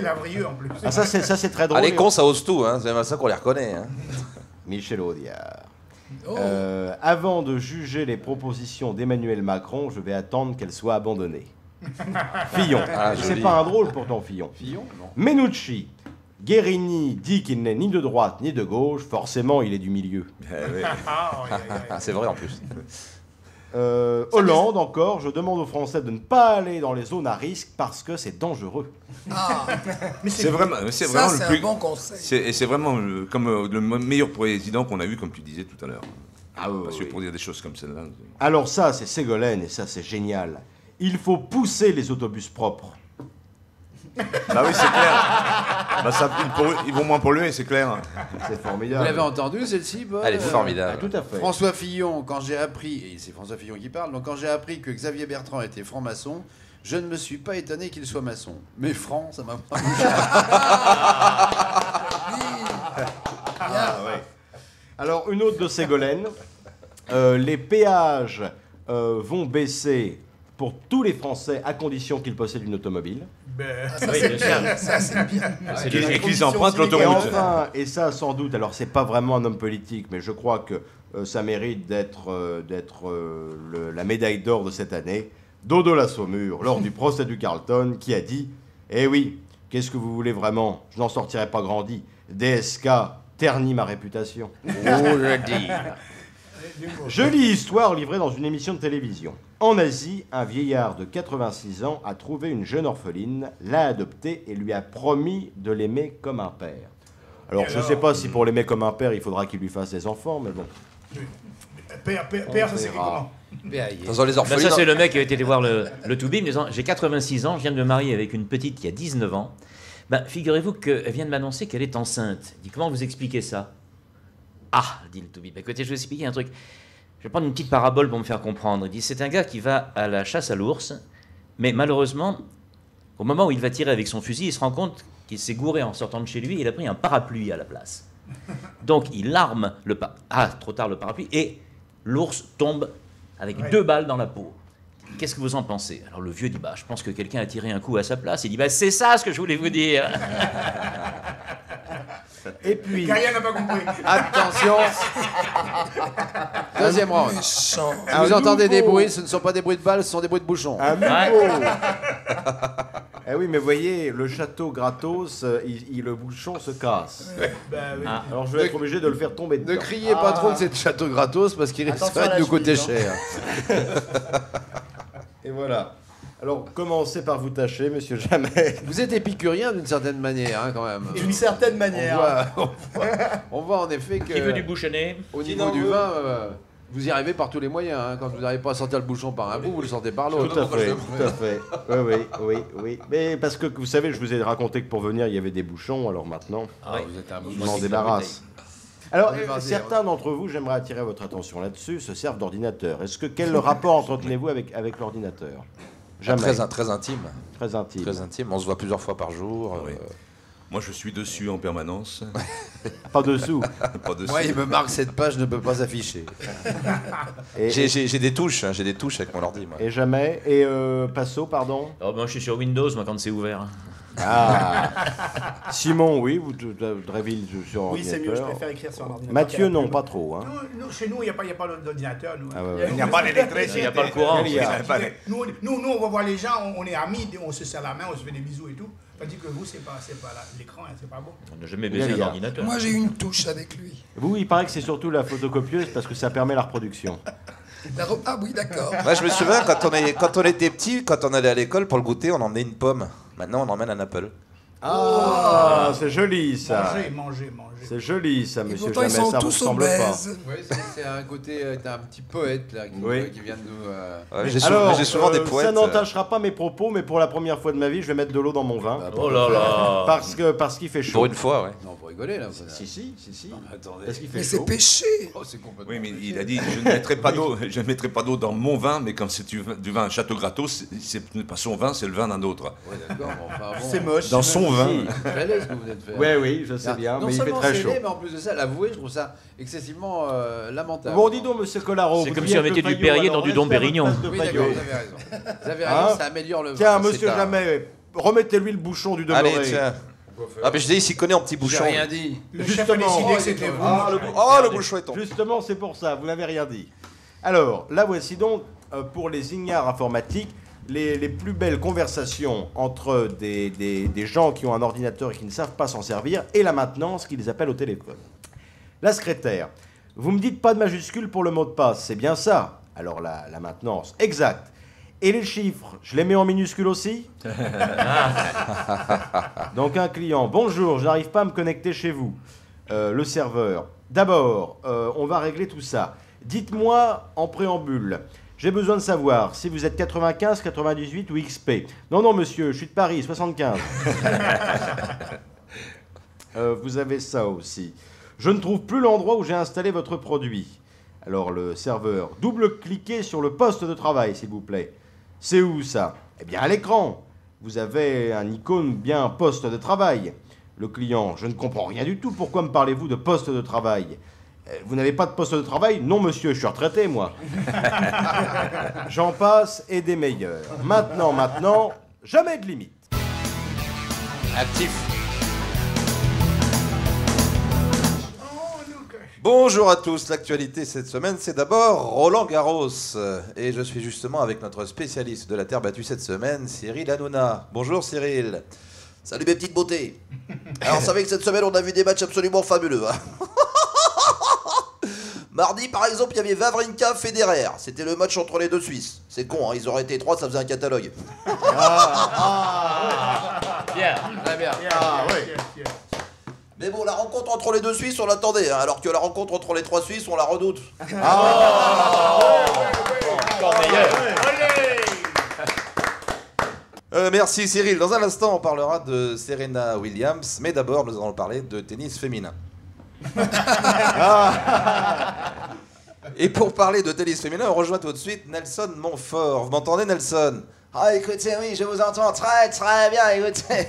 la Brieux en plus. Ah, ça c'est très drôle. Ah, les cons, ça ose tout. Hein. C'est même ça qu'on les reconnaît. Hein. Michel Audiard. Oh. Avant de juger les propositions d'Emmanuel Macron, je vais attendre qu'elles soient abandonnées. Fillon. Ah, C'est joli. pas un drôle pourtant, Fillon. Fillon, non. Menucci. Guérini dit qu'il n'est ni de droite ni de gauche, forcément il est du milieu. Eh oui. Ah, ouais, ouais, ouais. Ah, c'est vrai en plus. Hollande encore, je demande aux Français de ne pas aller dans les zones à risque parce que c'est dangereux. Ah, C'est vraiment, ça, vraiment c'est le un plus... bon conseil. Et c'est vraiment le meilleur président qu'on a eu, comme tu disais tout à l'heure. Ah oui, Parce que oui. pour dire des choses comme celle-là... Alors ça, c'est Ségolène et ça, c'est génial. Il faut pousser les autobus propres. Bah oui, c'est clair. Bah ça, ils vont moins polluer, c'est clair. C'est Vous formidable. l'avez entendu celle-ci, Paul Elle est Ah, formidable. tout à fait. François Fillon, quand j'ai appris, et c'est François Fillon qui parle, donc quand j'ai appris que Xavier Bertrand était franc-maçon, je ne me suis pas étonné qu'il soit maçon. Mais franc, ça m'a pas Alors, une autre de Ségolène. Les péages vont baisser pour tous les Français à condition qu'ils possèdent une automobile. Ben, Ah, ça, Oui, c'est bien bien. Ça, c'est bien. Et qu'ils empruntent Et l'autoroute. enfin, et ça sans doute, alors c'est pas vraiment un homme politique, mais je crois que ça mérite d'être la médaille d'or de cette année, Dodo la Saumure, lors du procès du Carlton, qui a dit « Eh oui, qu'est-ce que vous voulez vraiment? Je n'en sortirai pas grandi. DSK ternit ma réputation. » Jolie histoire livrée dans une émission de télévision. En Asie, un vieillard de 86 ans a trouvé une jeune orpheline, l'a adoptée et lui a promis de l'aimer comme un père. Alors, je ne sais pas si pour l'aimer comme un père, il faudra qu'il lui fasse des enfants, mais bon. Père, ça s'écrit comment? Dans les Ben orphelins. ça, c'est le mec qui a été voir le Toubib, disant j'ai 86 ans, je viens de me marier avec une petite qui a 19 ans. Ben, figurez-vous qu'elle vient de m'annoncer qu'elle est enceinte. Il dit comment vous expliquez ça? Ah, dit le Toubib. Écoutez, je vais vous expliquer un truc. Je vais prendre une petite parabole pour me faire comprendre. Il dit c'est un gars qui va à la chasse à l'ours, mais malheureusement, au moment où il va tirer avec son fusil, il se rend compte qu'il s'est gouré en sortant de chez lui et il a pris un parapluie à la place. Donc il arme le trop tard le parapluie et l'ours tombe avec 2 balles dans la peau. Qu'est-ce que vous en pensez? Alors le vieux dit, je pense que quelqu'un a tiré un coup à sa place. Il dit, c'est ça ce que je voulais vous dire. Et puis, Gaïa n'a pas compris. Attention. Deuxième round. Méchant. Vous entendez nouveau. des bruits, ce ne sont pas des bruits de balles, ce sont des bruits de bouchons. un nouveau. Eh oui, mais voyez, le château gratos, le bouchon se casse. Bah oui. Alors je vais être obligé de le faire tomber Ne dedans. criez pas trop que c'est château gratos parce qu'il Attention risquerait à de la nous coûter chemise, cher. Et voilà. Alors commencez par vous tâcher, monsieur Jamais. Vous êtes épicurien d'une certaine manière, hein, quand même. D'une certaine manière. On voit en effet que Qui veut du bouchonnet? au niveau du vin, vous y arrivez par tous les moyens. Hein. Quand vous n'arrivez pas à sortir le bouchon par un bout, vous le sortez par l'autre. Tout à fait. Oui. Mais parce que vous savez, je vous ai raconté que pour venir, il y avait des bouchons, alors maintenant, Vous êtes un je m'en débarrasse. Alors, On est mardi, certains d'entre vous, j'aimerais attirer votre attention là-dessus, se servent d'ordinateur. Quel rapport entretenez-vous avec l'ordinateur? Jamais. Très intime. Très intime. Très intime. On se voit plusieurs fois par jour. Oui. Moi, je suis dessus en permanence. Pas dessous. Pas dessus. Moi, il me marque cette page ne peut pas afficher. Et, J'ai des touches, hein, j'ai des touches avec mon ordi. Moi. et jamais. Et Passo, pardon. Oh, je suis sur Windows, moi, quand c'est ouvert. Ah. Simon, oui, vous Dréville sur Oui, c'est mieux, je ordinateur. préfère écrire sur un ordinateur. Mathieu, non, pas trop. Hein. Nous, chez nous, il n'y a pas d'ordinateur. Nous. Ah ouais. Il n'y a pas d'électricité. Il n'y a pas le courant. Il y a. Nous, on va voir les gens, on est amis, on se serre la main, on se fait des bisous et tout. Tandis que vous, c'est pas l'écran, c'est pas bon. On n'a jamais baisé un ordinateur. Moi, j'ai eu une touche avec lui. Vous, il paraît que c'est surtout la photocopieuse parce que ça permet la reproduction. Ah oui, d'accord. Moi, je me souviens, quand on était petit, quand on allait à l'école pour le goûter, on emmenait une pomme. Maintenant, on emmène un apple. Ah, c'est joli ça. Manger. C'est joli ça, Et monsieur pourtant, ils Jamais. sont Ça vous tous ressemble pas. obèses. Oui, c'est un côté, un petit poète là qui vient de nous. Ouais, j'ai Alors, souvent des poètes. ça n'entachera pas mes propos, mais pour la première fois de ma vie, je vais mettre de l'eau dans mon vin. Oh là là. Parce qu'il fait chaud. Pour une fois, ouais. Non, vous rigolez là. Si. Attendez. Parce qu'il fait Mais chaud. c'est péché. Oh, c'est complètement. Oui, mais il a dit je ne mettrai pas d'eau, je ne mettrai pas d'eau dans mon vin, mais quand c'est du vin Château Gratos, c'est pas son vin, c'est le vin d'un autre. Ouais, d'accord. Enfin, bon. C'est moche. Dans son vin. C'est très laid ce que vous venez de faire. Oui, je sais bien, Non mais il fait seulement très c'est chaud. laid, mais en plus de ça, l'avouer, je trouve ça excessivement lamentable. Bon, dis donc, monsieur Collaro. C'est vous comme deviez si on être mettait le du Fayot, Perrier alors dans du restez à Dom votre Pérignon. place de Oui, Fayot. d'accord, vous avez raison. Vous avez Hein raison, ça améliore le vin. Tiens, C'est monsieur un- Jamais, remettez-lui le bouchon du demeuré. Allez, tiens. Ah, mais je dis, il s'y connaît en petit J'ai bouchon. rien dit. Le chef a décidé que c'était vous. Oh, le bouchon est tombé. Justement, c'est pour ça, vous n'avez rien dit. Alors, là voici donc, pour les ignares informatiques, les plus belles conversations entre des gens qui ont un ordinateur et qui ne savent pas s'en servir, et la maintenance qu'ils appellent au téléphone. La secrétaire, vous me dites pas de majuscule pour le mot de passe, c'est bien ça? Alors la maintenance, exact. Et les chiffres, je les mets en minuscules aussi? Donc un client, bonjour, je n'arrive pas à me connecter chez vous. Le serveur, d'abord, on va régler tout ça. Dites-moi en préambule, j'ai besoin de savoir si vous êtes 95, 98 ou XP. Non, monsieur, je suis de Paris, 75. Vous avez ça aussi. Je ne trouve plus l'endroit où j'ai installé votre produit. Alors le serveur, double-cliquez sur le poste de travail, s'il vous plaît. C'est où ça? Eh bien à l'écran. Vous avez un icône bien poste de travail. Le client, je ne comprends rien du tout. Pourquoi me parlez-vous de poste de travail? Vous n'avez pas de poste de travail? Non, monsieur, je suis retraité, moi. J'en passe et des meilleurs. Maintenant, jamais de limite. Actif. Bonjour à tous, l'actualité cette semaine c'est d'abord Roland Garros et je suis justement avec notre spécialiste de la terre battue cette semaine, Cyril Hanouna. Bonjour Cyril. Salut mes petites beautés. Alors, vous savez que cette semaine, on a vu des matchs absolument fabuleux. Hein. Mardi, par exemple, il y avait Wawrinka Federer. C'était le match entre les deux Suisses. C'est con, hein, ils auraient été trois, ça faisait un catalogue. Bien. Très bien. Ah oui. Mais bon, la rencontre entre les deux Suisses, on l'attendait, hein, alors que la rencontre entre les trois Suisses, on la redoute. Encore meilleur. Merci Cyril. Dans un instant on parlera de Serena Williams, mais d'abord nous allons parler de tennis féminin. Et pour parler de tennis féminin, on rejoint tout de suite Nelson Montfort. Vous m'entendez Nelson? Ah, écoutez, oui, je vous entends très très bien, écoutez.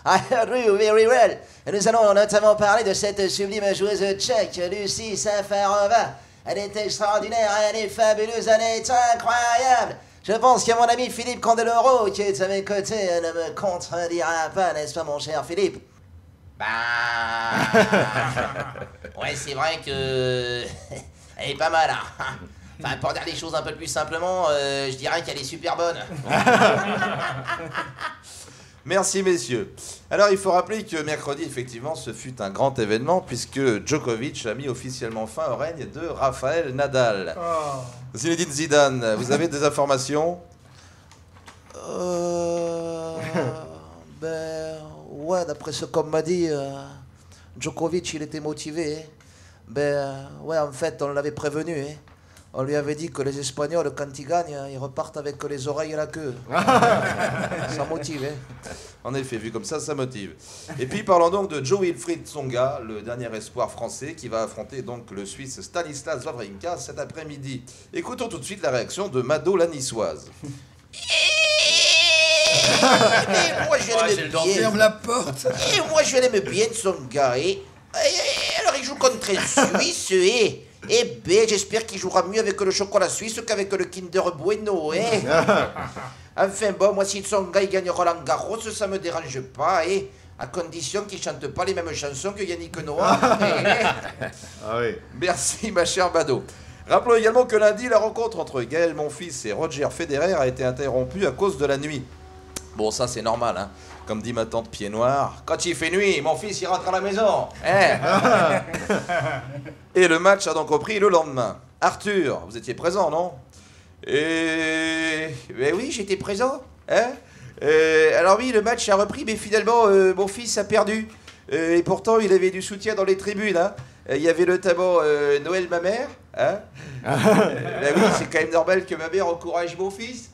I heard you very well. Et nous allons notamment parler de cette sublime joueuse tchèque, Lucie Safarova. Elle est extraordinaire, elle est fabuleuse, elle est incroyable. Je pense que mon ami Philippe Candeloro, qui est à mes côtés, ne me contredira pas, n'est-ce pas, mon cher Philippe? Bah... ouais, c'est vrai que... elle est pas mal, hein. Enfin, pour dire les choses un peu plus simplement, je dirais qu'elle est super bonne. Merci messieurs. Alors il faut rappeler que mercredi effectivement ce fut un grand événement puisque Djokovic a mis officiellement fin au règne de Rafael Nadal. Zinedine Zidane, vous avez des informations? Ben ouais, d'après ce qu'on m'a dit, Djokovic il était motivé. Hein. Ben ouais, en fait on l'avait prévenu. Hein. On lui avait dit que les Espagnols, quand ils gagnent, ils repartent avec les oreilles et la queue. Ça motive, hein. En effet, vu comme ça motive. Et puis parlons donc de Jo-Wilfried Tsonga, le dernier espoir français qui va affronter donc le Suisse Stanislas Wawrinka cet après-midi. Écoutons tout de suite la réaction de Mado la niçoise. Mais moi je l'aime bien. Ferme la porte. Et moi je l'aime bien Tsonga. Alors il joue contre un Suisse et ben, j'espère qu'il jouera mieux avec le chocolat suisse qu'avec le Kinder Bueno, hein. Enfin bon, moi si Tsonga il gagne Roland Garros, ça me dérange pas, hein, à condition qu'il chante pas les mêmes chansons que Yannick Noah. Ah oui. Merci ma chère Bado. Rappelons également que lundi, la rencontre entre Gaël Monfils et Roger Federer a été interrompue à cause de la nuit. Bon, ça c'est normal, hein. Comme dit ma tante Pied Noir, quand il fait nuit, mon fils il rentre à la maison. Hein. Et le match a donc repris le lendemain. Arthur, vous étiez présent, non? Ben oui, j'étais présent. Hein. Alors oui, le match a repris, mais finalement, mon fils a perdu. Et pourtant, il avait du soutien dans les tribunes. Hein. Il y avait notamment Noël, ma mère. Hein. Ben oui, c'est quand même normal que ma mère encourage mon fils.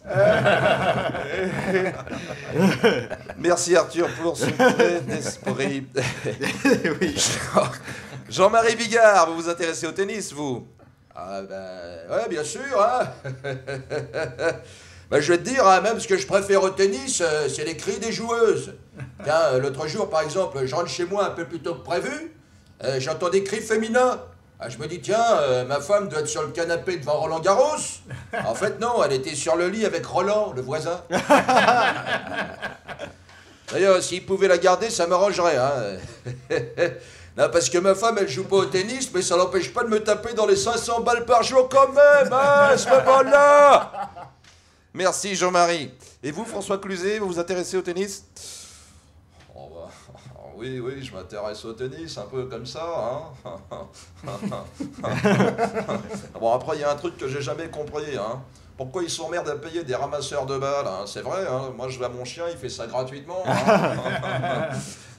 Merci Arthur pour ce trait d'esprit. Oui. Jean-Marie Bigard, vous vous intéressez au tennis, vous? Ah ben, ouais, bien sûr. Hein. Ben, je vais te dire, hein, même ce que je préfère au tennis, c'est les cris des joueuses. Tiens, l'autre jour, par exemple, je rentre chez moi un peu plus tôt que prévu, j'entends des cris féminins. Ah, je me dis, tiens, ma femme doit être sur le canapé devant Roland Garros. En fait, non, elle était sur le lit avec Roland, le voisin. D'ailleurs, s'il pouvait la garder, ça m'arrangerait. Hein. Non, parce que ma femme, elle joue pas au tennis, mais ça l'empêche pas de me taper dans les 500 balles par jour quand même, hein, à ce moment-là. Merci Jean-Marie. Et vous, François Cluzet, vous vous intéressez au tennis? Oh bah, oui, je m'intéresse au tennis, un peu comme ça. Hein. Bon, après, il y a un truc que j'ai jamais compris. Hein. Pourquoi ils s'emmerdent à payer des ramasseurs de balles, hein? C'est vrai, hein. Moi je vais à mon chien, il fait ça gratuitement. Hein.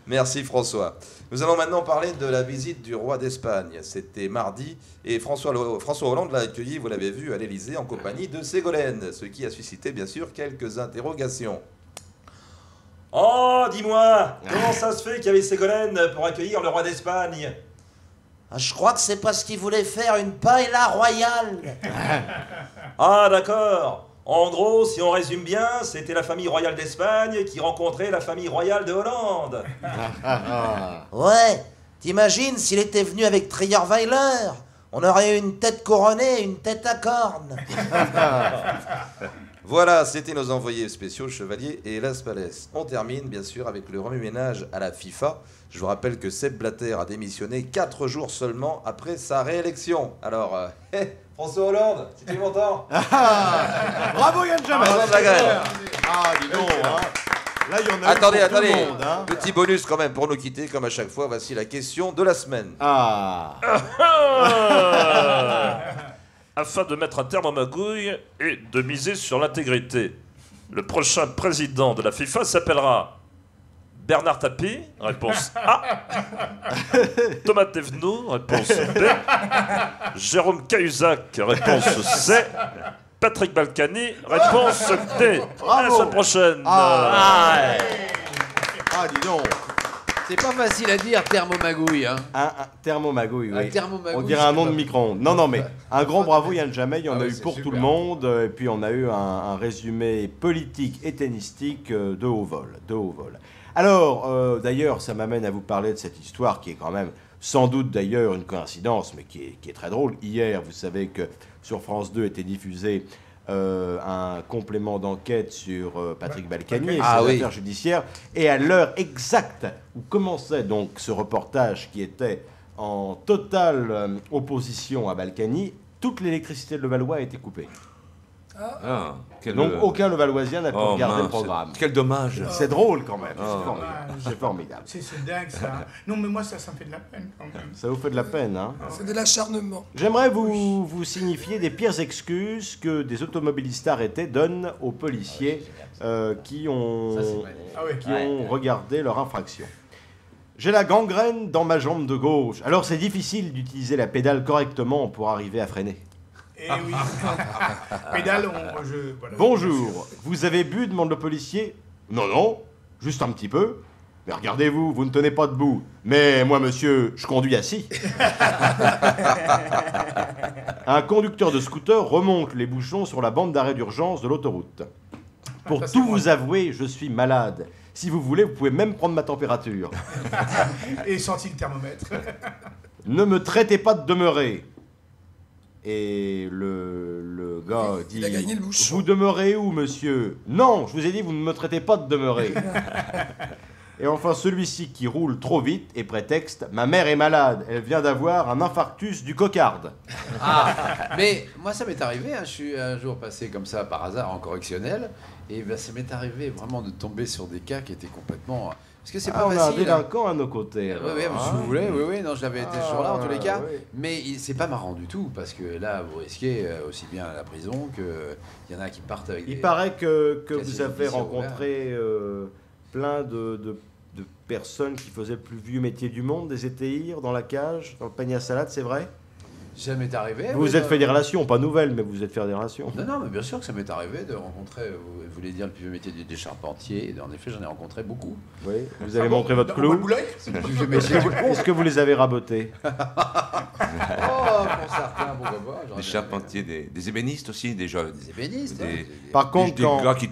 Merci François. Nous allons maintenant parler de la visite du roi d'Espagne. C'était mardi et François Hollande l'a accueilli, vous l'avez vu, à l'Élysée en compagnie de Ségolène, ce qui a suscité bien sûr quelques interrogations. Oh, dis-moi, comment ça se fait qu'il y avait Ségolène pour accueillir le roi d'Espagne? Je crois que c'est parce qu'il voulait faire une paella royale. Ah, d'accord. En gros, si on résume bien, c'était la famille royale d'Espagne qui rencontrait la famille royale de Hollande. Ouais, t'imagines s'il était venu avec Trierweiler? On aurait eu une tête couronnée et une tête à cornes. Voilà, c'était nos envoyés spéciaux Chevalier et Las Palais. On termine bien sûr avec le remue-ménage à la FIFA. Je vous rappelle que Sepp Blatter a démissionné 4 jours seulement après sa réélection. Alors, François Hollande, si tu m'entends. Bravo Yann Jamal. Ah, dis donc, hein. Là, il y en a Attendez, pour tout le monde, hein. Petit bonus quand même pour nous quitter, comme à chaque fois. Voici la question de la semaine. Afin de mettre un terme aux magouilles et de miser sur l'intégrité, le prochain président de la FIFA s'appellera Bernard Tapie, réponse A. Thomas Thévenoud, réponse B. Jérôme Cahuzac, réponse C. Patrick Balkany, réponse D. À la semaine prochaine. Ah, dis donc. C'est pas facile à dire, thermomagouille. Hein. Un thermomagouille, oui. Thermomagouille, on dirait un nom de pas- micro-ondes. Non, mais un grand bravo Yann Jamais, il y en a oui, eu c'est pour super. tout le monde. Et puis on a eu un résumé politique et tennistique de haut vol. Alors, d'ailleurs, ça m'amène à vous parler de cette histoire qui est quand même Sans doute d'ailleurs une coïncidence, mais qui est très drôle. Hier, vous savez que sur France 2 était diffusé un complément d'enquête sur Patrick Balkany et ses affaires judiciaires. Et à l'heure exacte où commençait donc ce reportage qui était en totale opposition à Balkany, toute l'électricité de Levallois a été coupée. Donc aucun Levalloisien n'a pu regarder le programme. Quel dommage. C'est drôle quand même. C'est formidable. C'est dingue ça. Non mais moi ça me fait de la peine quand même. Ça vous fait de la peine, hein? C'est de l'acharnement. J'aimerais vous signifier des pires excuses que des automobilistes arrêtés donnent aux policiers qui ont regardé leur infraction. J'ai la gangrène dans ma jambe de gauche. Alors c'est difficile d'utiliser la pédale correctement pour arriver à freiner. Eh oui. Pédale, voilà. Bonjour, vous avez bu, demande le policier. Non, non, juste un petit peu. Mais regardez-vous, vous ne tenez pas debout. Mais moi, monsieur, je conduis assis. Un conducteur de scooter remonte les bouchons sur la bande d'arrêt d'urgence de l'autoroute. Pour tout vous avouer, je suis malade. Si vous voulez, vous pouvez même prendre ma température. Et sentir le thermomètre. Ne me traitez pas de demeurer. Et le gars dit... Il a gagné le bouchon. Vous demeurez où, monsieur? Non, je vous ai dit, vous ne me traitez pas de demeurer. Et enfin, celui-ci qui roule trop vite et prétexte « Ma mère est malade, elle vient d'avoir un infarctus du cocarde. » Mais moi, ça m'est arrivé, hein, je suis un jour passé comme ça par hasard en correctionnel, et ben, ça m'est arrivé vraiment de tomber sur des cas qui étaient complètement... Parce que c'est pas on facile. a un délinquant à nos côtés. Oui, si vous voulez, oui, non, j'avais été ce jour-là en tous les cas. Oui. Mais c'est pas marrant du tout, parce que là, vous risquez aussi bien la prison qu'il y en a qui partent avec Il paraît que vous avez rencontré plein de personnes qui faisaient le plus vieux métier du monde, des étéires dans la cage, dans le panier à salade, c'est vrai? Ça m'est arrivé. Vous êtes fait des relations, pas nouvelles, mais vous êtes fait des relations. Non, mais bien sûr que ça m'est arrivé de rencontrer, vous voulez dire le plus vieux métier des charpentiers, et en effet j'en ai rencontré beaucoup. Oui, vous avez montré votre clou. Est-ce que vous les avez rabotés? Oh, pour certains, pourquoi pas. Des charpentiers, des ébénistes aussi, déjà. Des ébénistes, Par contre, des gars qui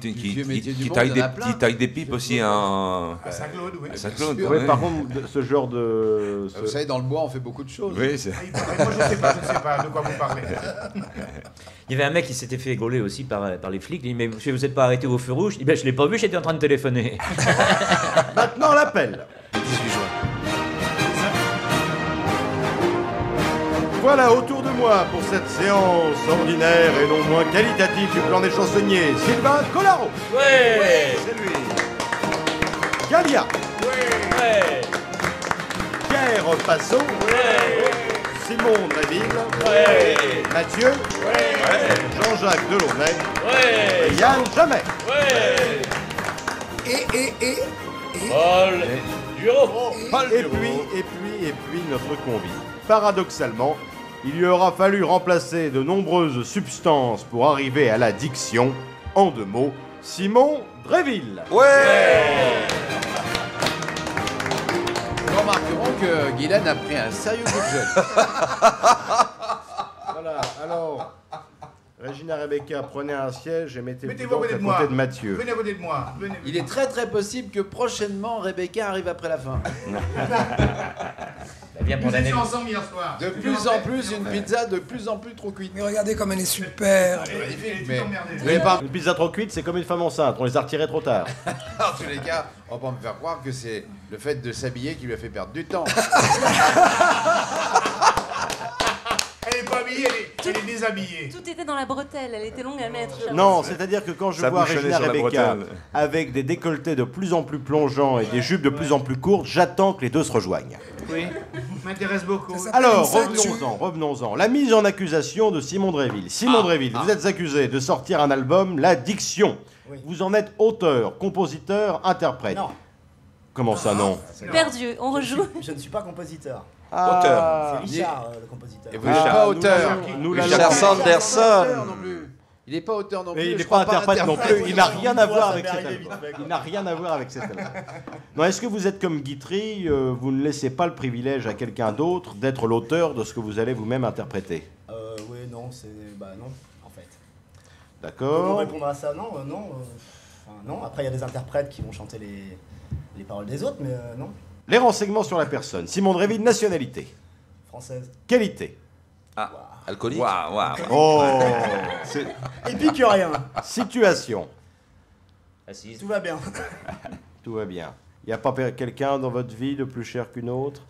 taillent des pipes aussi à Saint-Claude, oui. À Saint-Claude, oui. Par contre, ce genre de... Vous savez, dans le bois, on fait beaucoup de choses. Oui, c'est... Moi, je ne sais pas de quoi vous parlez. Il y avait un mec qui s'était fait gauler aussi par les flics. Il dit, mais monsieur, vous n'êtes pas arrêté au feu rouge? Il dit, ben, je ne l'ai pas vu, j'étais en train de téléphoner. Maintenant, l'appel. Voilà, autour de moi, pour cette séance ordinaire et non moins qualitative du plan des chansonniers, Sylvain Collaro. Ouais, c'est lui. Galia. Ouais. Pierre Passot. Ouais. Simon Dréville. Ouais. Mathieu. Ouais. Jean-Jacques Delaunay. Ouais. Et Yann Jamais. Ouais. Et Paul Duro. Et puis notre convive. Paradoxalement, il lui aura fallu remplacer de nombreuses substances pour arriver à la diction. En 2 mots, Simon Dréville. Nous remarquerons que Guylaine a pris un sérieux coup de gel. Voilà, alors, Regina Rebecca, prenez un siège et mettez-vous à côté de Mathieu. Venez à côté de moi. Il est très très possible que prochainement Rebecca arrive après la fin. Nous étions ensemble hier soir. De plus en plus, une pizza de plus en plus trop cuite. Mais regardez comme elle est super. Une pizza trop cuite, c'est comme une femme enceinte, on les a retirées trop tard. En tous les cas, on va pas me faire croire que c'est le fait de s'habiller qui lui a fait perdre du temps. Elle n'est pas habillée, elle est déshabillée. Tout était dans la bretelle, elle était longue à mettre. Non, c'est-à-dire que quand je vois Regina Rebecca avec des décolletés de plus en plus plongeants et des jupes de plus en plus courtes, j'attends que les deux se rejoignent. Oui, m'intéresse beaucoup. Alors, revenons-en. La mise en accusation de Simon Dréville. Simon Dréville, vous êtes accusé de sortir un album, La Diction. Oui. Vous en êtes auteur, compositeur, interprète. Non. comment ça, non? Perdu, on rejoue. Je ne suis pas compositeur. Auteur. C'est Richard, le compositeur. Et vous n'êtes pas auteur. Richard Sanderson. Il n'est pas auteur non plus. Et il n'est pas interprète non plus. Il n'a rien à voir avec cet album. Il n'a rien à voir avec cet album. Non, est-ce que vous êtes comme Guitry, vous ne laissez pas le privilège à quelqu'un d'autre d'être l'auteur de ce que vous allez vous-même interpréter? Oui, non, c'est... Bah non, en fait. D'accord. Comment répondre à ça? Non, non. Enfin, non. Après, il y a des interprètes qui vont chanter les paroles des autres, mais non. Les renseignements sur la personne. Simon de Réville, nationalité. Française. Qualité. Alcoolique. Waouh. Oh. Épicurien. Situation. Assise. Tout va bien. Tout va bien. Il n'y a pas quelqu'un dans votre vie de plus cher qu'une autre?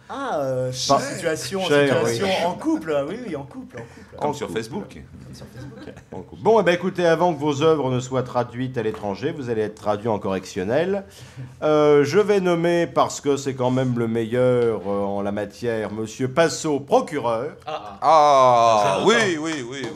Situation, Cher, situation oui. en couple. Oui, en couple. Comme sur Facebook. Bon, eh ben, écoutez, avant que vos œuvres ne soient traduites à l'étranger, vous allez être traduit en correctionnel. Je vais nommer, parce que c'est quand même le meilleur en la matière, Monsieur Passot, procureur. Oui.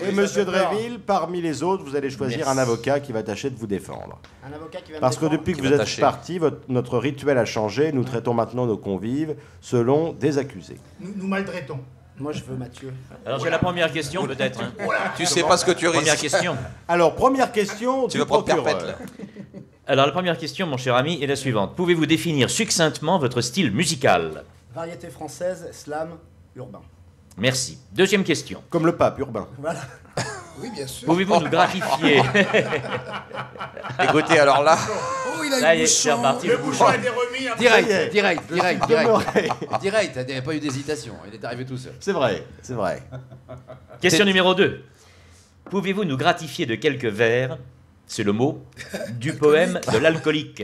Et Monsieur Dréville, parmi les autres, vous allez choisir un avocat qui va tâcher de vous défendre. Un avocat qui va me Parce que défendre. depuis que Qui vous va êtes tâcher. parti, notre rituel a changé. Nous traitons maintenant nos convives selon des accusés. Nous maltraitons. Moi, je veux Mathieu. Alors j'ai la première question peut-être. Hein. Tu sais pas ce que tu risques. Première question. Alors, première question Tu du vas prendre procureur. perpète, là. Alors la première question, mon cher ami, est la suivante. Pouvez-vous définir succinctement votre style musical? Variété française, slam, urbain. Merci. Deuxième question. Comme le pape urbain. Voilà. Oui, bien sûr. Pouvez-vous nous gratifier? Écoutez, alors là. Oh, il a Ça une y est, c'est bouchon. reparti. Le bouchon a été remis. hein. Direct, direct. Demeuré. Il n'y a pas eu d'hésitation. Il est arrivé tout seul. C'est vrai, c'est vrai. Question numéro 2. Pouvez-vous nous gratifier de quelques vers, c'est le mot, du poème de l'alcoolique?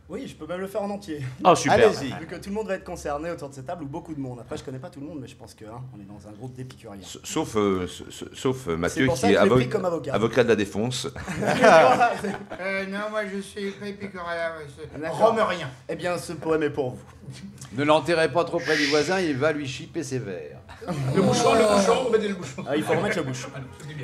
Oui, je peux même le faire en entier. Oh, super. Allez-y. Vu que tout le monde va être concerné autour de cette table, ou beaucoup de monde. Après, je connais pas tout le monde, mais je pense que on est dans un groupe d'épicuriens. Sauf Mathieu pour ça qui que est je l'ai pris comme avocat. de la défense. Non, moi je suis pas épicurien, D'accord. romerien. Eh bien, ce poème est pour vous. Ne l'enterrez pas trop près du voisin, il va lui chipper ses verres. Le bouchon, mettez le bouchon. Ah, il faut remettre le bouchon.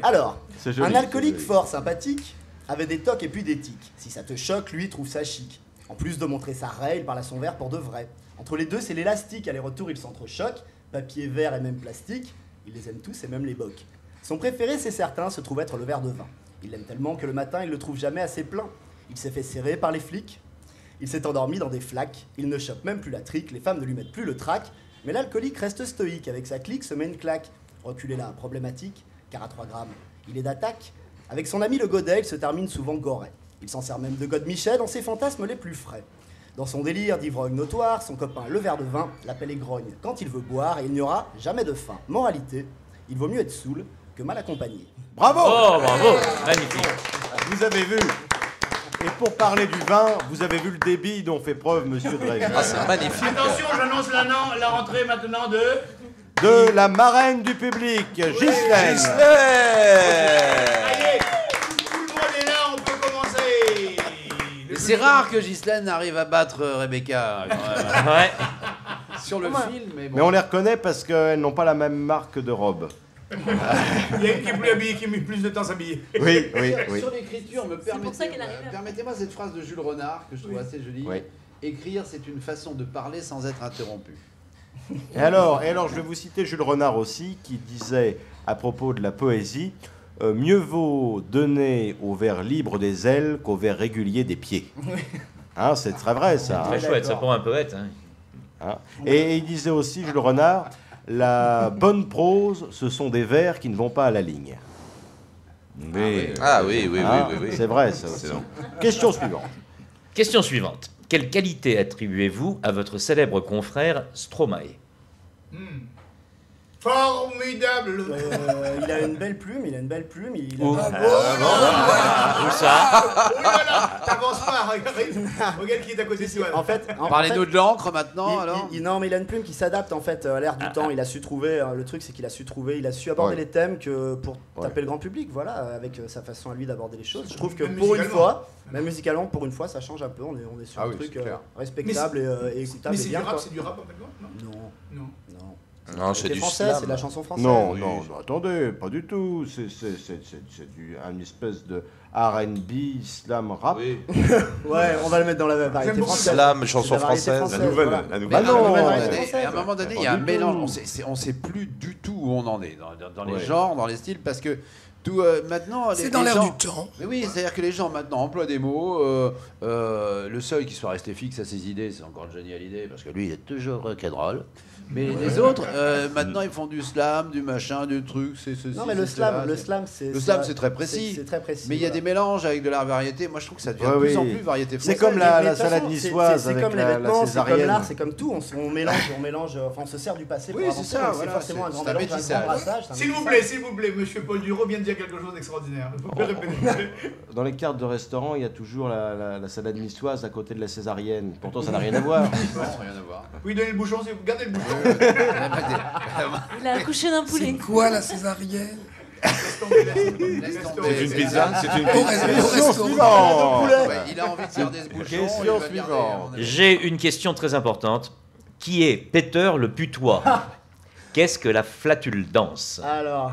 Alors, C'est joli, un alcoolique c'est joli. fort, sympathique, avait des tocs et puis des tics. Si ça te choque, lui trouve ça chic. En plus de montrer sa raie, il parle à son verre pour de vrai. Entre les deux, c'est l'élastique. Aller-retour, ils s'entrechoquent. Papier, verre et même plastique. Il les aime tous et même les bocs. Son préféré, c'est certain, se trouve être le verre de vin. Il l'aime tellement que le matin, il le trouve jamais assez plein. Il s'est fait serrer par les flics. Il s'est endormi dans des flaques. Il ne chope même plus la trique. Les femmes ne lui mettent plus le trac. Mais l'alcoolique reste stoïque. Avec sa clique, se met une claque. Reculé là, problématique, car à 3 grammes, il est d'attaque. Avec son ami le godet, il se termine souvent goret. Il s'en sert même de God Michel dans ses fantasmes les plus frais. Dans son délire d'ivrogne notoire, son copain, le verre de vin, l'appelle et grogne quand il veut boire et il n'y aura jamais de faim. Moralité, il vaut mieux être saoul que mal accompagné. Bravo! Oh, bravo. Magnifique. Vous avez vu. Et pour parler du vin, vous avez vu le débit dont fait preuve Monsieur Dréville. Ah, c'est magnifique. Attention, j'annonce la rentrée maintenant de... De la marraine du public, Ghislaine. Allez, tout le monde est là, on peut commencer. C'est rare que Ghislaine arrive à battre Rebecca. quand même. Ouais. Sur le film, mais bon. Mais on les reconnaît parce qu'elles n'ont pas la même marque de robe. Il y a une qui est plus habillée, qui met plus de temps à s'habiller. Oui, oui, oui. Sur l'écriture, pour ça qu'elle arrive là. permettez-moi cette phrase de Jules Renard que je trouve assez jolie. Oui. Écrire, c'est une façon de parler sans être interrompu. Et alors, je vais vous citer Jules Renard aussi, qui disait à propos de la poésie, mieux vaut donner au vers libre des ailes qu'au vers régulier des pieds. Hein, c'est très vrai ça. Très chouette, ça pour un poète. Hein. Hein. Et il disait aussi, Jules Renard, la bonne prose, ce sont des vers qui ne vont pas à la ligne. Mais, Hein, c'est vrai ça aussi. Question suivante. Question suivante. Quelle qualité attribuez-vous à votre célèbre confrère Stromae? Formidable. Il a une belle plume, il a... Où Où ça? Oh là là, t'avances pas, regarde qui est à côté de toi. En fait, Parlez-nous de l'encre maintenant, alors. Non, mais il a une plume qui s'adapte en fait à l'air du temps. Il a su trouver. Le truc, c'est qu'il a su trouver. Il a su aborder les thèmes que pour taper le grand public. Voilà, avec sa façon à lui d'aborder les choses. Je trouve que Même pour une musicalement. fois, même musicalement, pour une fois, ça change un peu. On est sur un truc respectable et écoutable. Mais et c'est bien, du rap, quoi. c'est du rap en fait, non? Non. Non. Non, c'est du français, slam. c'est de la chanson française. Non, attendez, pas du tout. C'est une espèce de R&B, slam, rap. Oui. Ouais, on va le mettre dans la variété J'aime beaucoup française. Slam, chanson La variété française. La nouvelle, voilà. la Mais nouvelle. Bah non, à un moment donné, il y a un du mélange. tout. On sait plus du tout où on en est dans les Ouais. genres, dans les styles, parce que Maintenant, C'est dans les l'air gens- du temps. Mais oui, c'est-à-dire que les gens maintenant emploient des mots. Le seul qui soit resté fixe à ses idées, c'est encore Johnny Hallyday, parce que lui, il est toujours rock'n'roll. Mais les autres, maintenant, ils font du slam, du machin, du truc. Non, mais le slam, c'est... Le slam, c'est très précis. C'est très précis. Mais il y a des mélanges avec de la variété. Moi, je trouve que ça devient Ouais, de plus en oui. plus variété C'est française. comme la Mais de toute salade façon, niçoise c'est avec comme les la vêtements, c'est comme césarienne. l'art, c'est comme tout. On mélange, enfin on se sert du passé Oui, pour c'est avancer. ça, Donc voilà, c'est forcément un c'est grand un mélange, un métissage. grand brassage. c'est un S'il métissage. vous plaît, monsieur Paul Duro vient de dire quelque chose d'extraordinaire. Vous pouvez répéter. Dans les cartes de restaurant, il y a toujours la salade niçoise à côté de la césarienne. Pourtant, ça n'a rien à voir. Non, rien à voir. Oui, donnez le bouchon, gardez le bouchon. Il a accouché d'un poulet. C'est quoi la césarienne? C'est une pizza, c'est une Au restaurant. suivante. Ouais, il a envie de faire des bouchons. Question il va garder, suivante. J'ai une question très importante. Qui est Peter le putois? Qu'est-ce que la flatulence? Alors,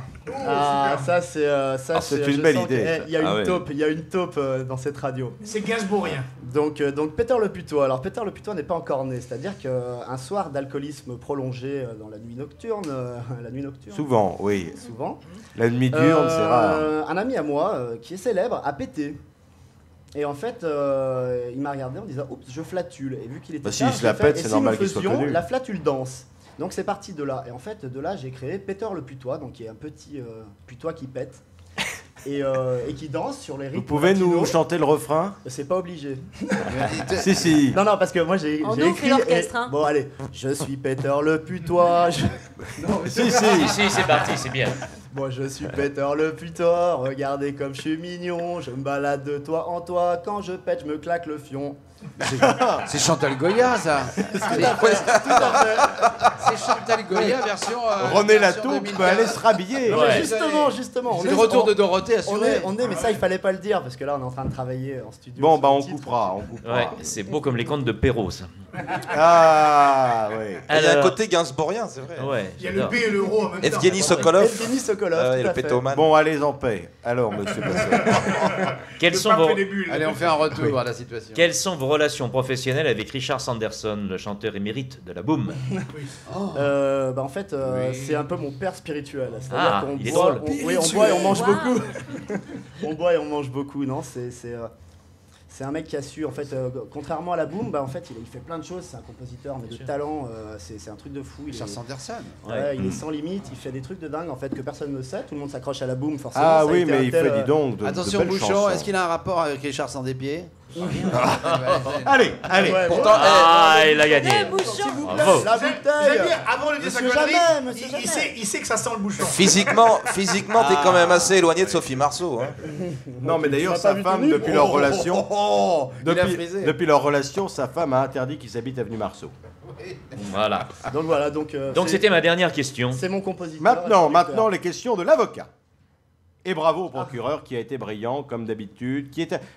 ça c'est c'est une je belle sens idée, que, ça. il y a une Ah ouais. taupe, il y a une taupe dans cette radio. C'est Gainsbourgien. Donc Peter le putois. Alors Peter le putois n'est pas encore né, c'est-à-dire qu'un soir d'alcoolisme prolongé dans la nuit nocturne, Souvent, oui. souvent, La nuit diurne, c'est rare. un ami à moi qui est célèbre a pété. Et en fait, il m'a regardé en disant oups, je flatule. Et vu qu'il était Bah, s'il tard, se j'ai la fait, pète, et c'est si normal nous qu'il soit faisions connu. la flatule danse. Donc c'est parti de là. Et en fait, de là, j'ai créé Peter le putois, donc qui est un petit putois qui pète. Et qui danse sur les rythmes. Vous pouvez nous latinos. chanter le refrain? C'est pas obligé. Si, si. Non, parce que moi j'ai On j'ai nous fait écrit. l'orchestre, hein. Bon, allez. Je suis Peter le putois. Non, mais Si, si. Si, c'est parti, c'est bien. Moi je suis Peter le putois. Regardez comme je suis mignon. Je me balade de toi en toi. Quand je pète, je me claque le fion. C'est Chantal Goya, ça. C'est Chantal Goya, version. René version Latour 2015. peut aller se rhabiller. Ouais. Justement. C'est le retour de Dorothée, On assuré. est, mais ça il fallait pas le dire parce que là on est en train de travailler en studio. Bon, sur bah le on titre. coupera. Ouais, c'est beau comme les contes de Perrault, ça. Ah, oui. Il y a un Alors- côté Gainsbourgien, c'est vrai. Ouais, Il y a le j'adore. P et l'euro en même temps. Evgeny Sokolov. Evgeny Sokolov, Ah ouais, tout le à fait. pétoman. Bon, allez en paix. Alors, monsieur Passel. Quelles Le sont pape vos... fait des bulles. Allez, on fait un retour à la situation. Quelles sont vos relations professionnelles avec Richard Sanderson, le chanteur émérite de la Boom? Bah en fait, c'est un peu mon père spirituel. Ah, C'est-à-dire qu'on il est boit, drôle. oui, on boit et on mange Wow. beaucoup. On boit et on mange beaucoup. Non, c'est un mec qui a su, en fait, contrairement à la Boom, bah en fait, il fait plein de choses. C'est un compositeur, mais de talent. C'est un truc de fou. Richard Sanderson. Ouais, il est sans limite. Il fait des trucs de dingue en fait que personne ne sait. Tout le monde s'accroche à la Boom forcément. Ah Ça a oui, été mais un il tel, fait, dis donc, de Attention, belles Bouchon, chansons. est-ce qu'il a un rapport avec Richard sans des pieds? Allez, allez. Ouais, Pourtant, Ah, il a gagné. Eh, bouchon. Bravo. La J'allais bouteille. dire, avant de dire sa Monsieur connerie, jamais, monsieur il jamais. sait que ça sent le bouchon. Physiquement, t'es quand même assez éloigné de Sophie Marceau. Hein. Non, mais d'ailleurs, m'as sa pas vu femme, tenir. depuis leur relation, il a depuis, frisé. depuis leur relation, sa femme a interdit qu'ils habitent avenue Marceau. Voilà. Donc voilà, donc Donc c'était ma dernière question. c'est mon compositeur. Maintenant, les questions de l'avocat. Et bravo au procureur qui a été brillant, comme d'habitude.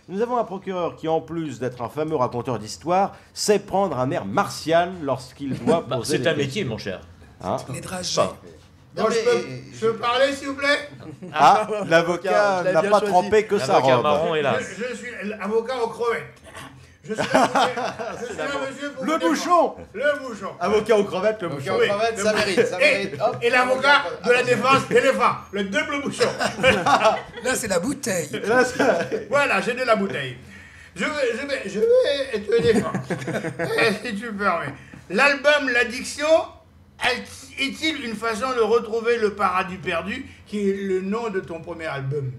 Nous avons un procureur qui, en plus d'être un fameux raconteur d'histoire, sait prendre un air martial lorsqu'il doit Bah, poser c'est des un métier, questions. mon cher. Hein Les dragées. Bon, je peux parler, s'il vous plaît? Ah, l'avocat je l'avais n'a bien pas choisi. trempé que sa L'avocat robe. marron est là. Je suis l'avocat aux crevettes. Je suis là, monsieur, pour Le vous bouchon. défendre. Le bouchon. Avocat aux crevettes, le Donc, bouchon. aux crevettes, ça mérite, ça mérite. Hop. Et l'avocat de la défense éléphant, le double bouchon. Là, c'est la bouteille. Là, c'est- Voilà, j'ai de la bouteille. Je vais te défendre. Si tu me permets. L'album L'Addiction est-il une façon de retrouver le paradis perdu, qui est le nom de ton premier album?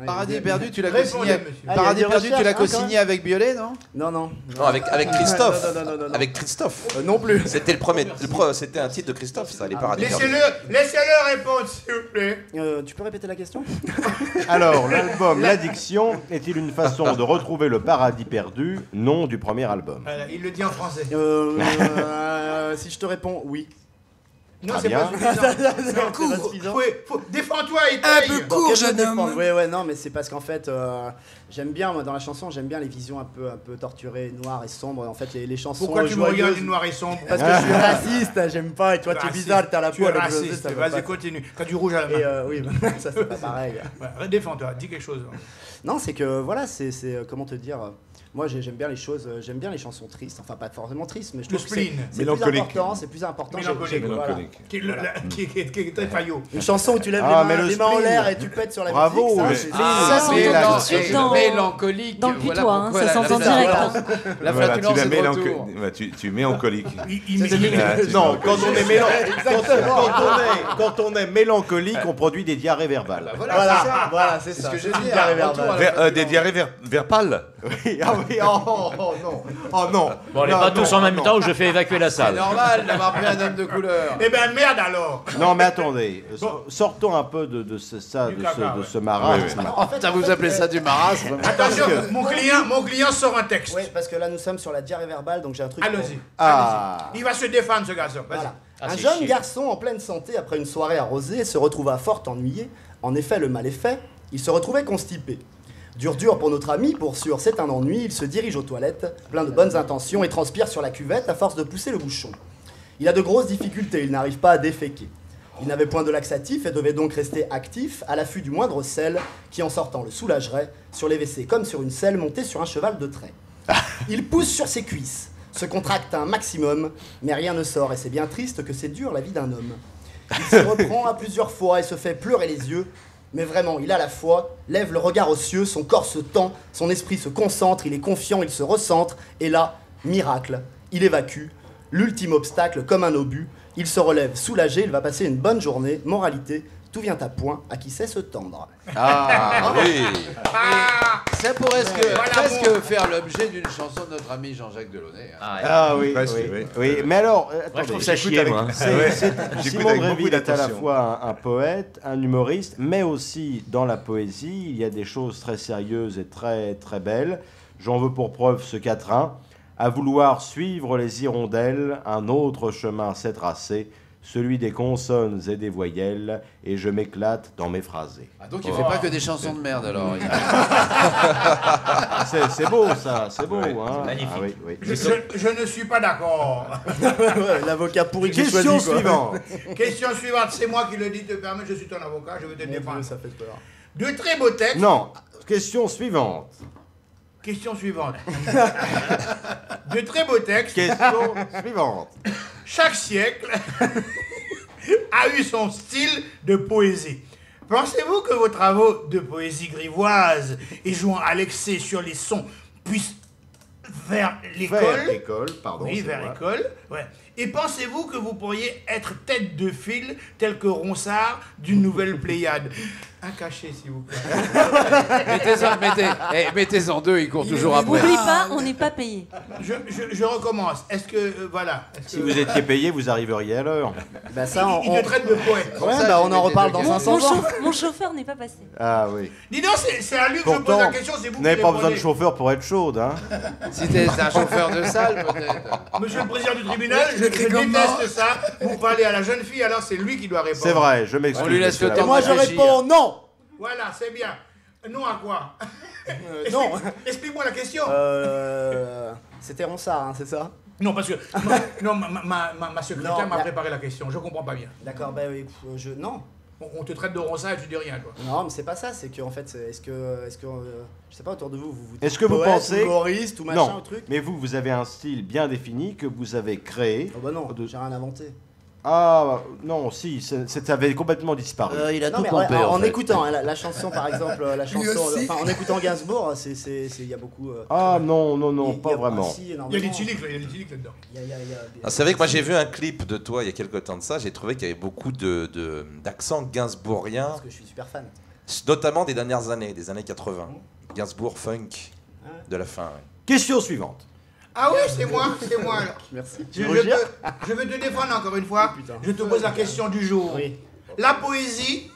Paradis perdu, tu l'as Répondez, co-signé. monsieur. Paradis il y a des perdu, tu l'as recherches, hein, co-signé avec Biolay, non? Non. Non, avec Christophe. Non. Avec Christophe. Non plus. C'était c'était un titre de Christophe, ça, les paradis perdus. Laissez-le répondre, s'il vous plaît. Tu peux répéter la question? Alors, l'album L'Addiction est-il une façon de retrouver le paradis perdu, nom du premier album? Il le dit en français. Si je te réponds oui. Non, Ah c'est bien. pas suffisant. C'est pas suffisant. Défends-toi et Un taille. peu Bon, court, qu'est-ce que jeune je homme. défends Ouais, non, mais c'est parce qu'en fait, j'aime bien, moi, dans la chanson, j'aime bien les visions un peu torturées, noires et sombres. En fait, les chansons. Pourquoi tu me regardes joyeuses. du noir et sombre? Parce que je suis raciste, j'aime pas. Et toi, tu es Raciste. bizarre, t'as la Tu peau es à l'explosé, raciste. ça va Vas-y, pas. continue. T'as du rouge à la main. Et oui, ça c'est pas pareil. Ouais, défends-toi, dis quelque chose. Non, c'est que voilà, comment te dire. Moi, j'aime bien les choses, j'aime bien les chansons tristes. Enfin, pas forcément tristes, mais je trouve que spleen. c'est plus important. C'est plus important. Mélancolique. Voilà. Qui est très faillot. Une chanson où tu lèves les mains en l'air et tu pètes sur la Bravo, musique. Ça s'entend tout de suite mélancolique. dans le voilà putois, hein, pourquoi ça s'entend direct. hein. La flatulence est de retour. Tu mets en colique. Non, quand on est mélancolique, on produit des diarrhées verbales. Voilà, c'est C'est ça. ce que j'ai dit. Diarrhée verbale. Des diarrhées verbales. Oui, ah oui, oh non, oh non. Bon, on n'est pas tous en même temps où je fais évacuer la C'est salle. normal d'avoir pris un homme de couleur. Eh ben merde alors. Non, mais attendez, sortons un peu de ce marasme. En fait, Vous appelez ça du marasme? Attention, mon client sort un texte. Oui, parce que là, nous sommes sur la diarrhée verbale, donc j'ai un truc. Allons-y. Ah. Il va se défendre ce garçon. Vas-y. Voilà. Ah, Un c'est jeune chier. garçon en pleine santé après une soirée arrosée se retrouva fort ennuyé. En effet, le mal est fait. Il se retrouvait constipé. Dur pour notre ami, pour sûr, c'est un ennui. Il se dirige aux toilettes, plein de bonnes intentions, et transpire sur la cuvette à force de pousser le bouchon. Il a de grosses difficultés, il n'arrive pas à déféquer. Il n'avait point de laxatif et devait donc rester actif, à l'affût du moindre sel, qui en sortant le soulagerait, sur les WC comme sur une selle montée sur un cheval de trait. Il pousse sur ses cuisses, se contracte un maximum, mais rien ne sort, et c'est bien triste que c'est dur la vie d'un homme. Il se reprend à plusieurs fois et se fait pleurer les yeux, mais vraiment, il a la foi, lève le regard aux cieux, son corps se tend, son esprit se concentre, il est confiant, il se recentre, et là, miracle, il évacue, l'ultime obstacle comme un obus, il se relève soulagé, il va passer une bonne journée, moralité, tout vient à point, à qui sait se tendre. Ah oui. Ça pourrait Voilà, presque bon. faire l'objet d'une chanson de notre ami Jean-Jacques Delaunay. hein. Ah oui, Presque, oui, oui. oui. Mais alors, Moi, je attendez, trouve ça j'écoute chier, avec- moi. Simon J'écoute avec Dréville beaucoup est à la d'attention. fois un poète, un humoriste, mais aussi dans la poésie, il y a des choses très sérieuses et très très belles. J'en veux pour preuve ce quatrain. À vouloir suivre les hirondelles, un autre chemin s'est tracé, celui des consonnes et des voyelles, et je m'éclate dans mes phrasés. Ah, donc il fait pas que des chansons de merde alors. C'est beau ça, c'est beau. Ouais, hein. magnifique. Ah oui, oui. Je ne suis pas d'accord. Ouais, l'avocat pourri que j'ai Question choisi, quoi. suivante. Question suivante, c'est moi qui le dis, te permets, je suis ton avocat, je vais te Mon Dieu, défendre. ça fait peur. De très beaux textes. Non, question suivante. Question suivante. De très beaux textes. Question suivante. Chaque siècle a eu son style de poésie. Pensez-vous que vos travaux de poésie grivoise et jouant à l'excès sur les sons puissent vers l'école? Vers l'école, pardon. Oui, c'est vers moi. l'école. Ouais. Et pensez-vous que vous pourriez être tête de file tel que Ronsard d'une nouvelle Pléiade? Un cachet, s'il vous plaît. Mettez-en deux, il court toujours après. N'oublie pas, on n'est pas payé. Je recommence. Est-ce que, voilà. Est-ce Si que- vous étiez payé, vous arriveriez à l'heure. Bah ça, Il te traite de poète. Ouais, bah on en reparle dans Mon, 500 ans. mon chauffeur n'est pas passé. Ah oui. Dis donc, c'est à lui que je pose Pourtant, la question, c'est vous vous qui n'avez pas besoin de répondez. chauffeur pour être chaude, hein. Si t'es un chauffeur de salle, peut-être. Monsieur le président du tribunal, je J'écris comment déteste ça. Vous parlez à la jeune fille, alors c'est lui qui doit répondre. C'est vrai, je m'excuse. On lui laisse le monsieur temps. Et moi, je réfléchir. réponds non. Voilà, c'est bien. Non à quoi? Non. Explique-moi la question. C'était Ronsard, hein, c'est ça? Non, parce que non, ma secrétaire Non, m'a la- préparé la question. Je comprends pas bien. D'accord, bah oui, non. On te traite de Ronsard et tu dis rien, toi. Non, mais c'est pas ça, c'est que en fait, est-ce que je sais pas, autour de vous, vous dites Est-ce que vous poète, pensez... ou humoriste ou machin, Non, ou truc? mais vous avez un style bien défini que vous avez créé. Oh bah non, De- j'ai rien inventé. Ah, non, si, ça avait complètement disparu. Il a Non, tout mais pompé, en en fait. écoutant hein, la chanson, par exemple, aussi. en écoutant Gainsbourg, il y a beaucoup. Ah non, non, il non, y pas a- vraiment. ah, si, Il y a énormément. l'éthylique, là, il y a l'éthylique là-dedans. Il y a Ah, c'est vrai que moi j'ai vu un clip de toi il y a quelques temps de ça, j'ai trouvé qu'il y avait beaucoup d'accents gainsbourgiens, Parce que je suis super fan. notamment des dernières années, des années 80. Gainsbourg funk de la fin. ouais. Question suivante. Ah oui, c'est moi. alors. Merci. Je veux te défendre encore une fois. Putain. Je te pose la question du jour. Oui. La poésie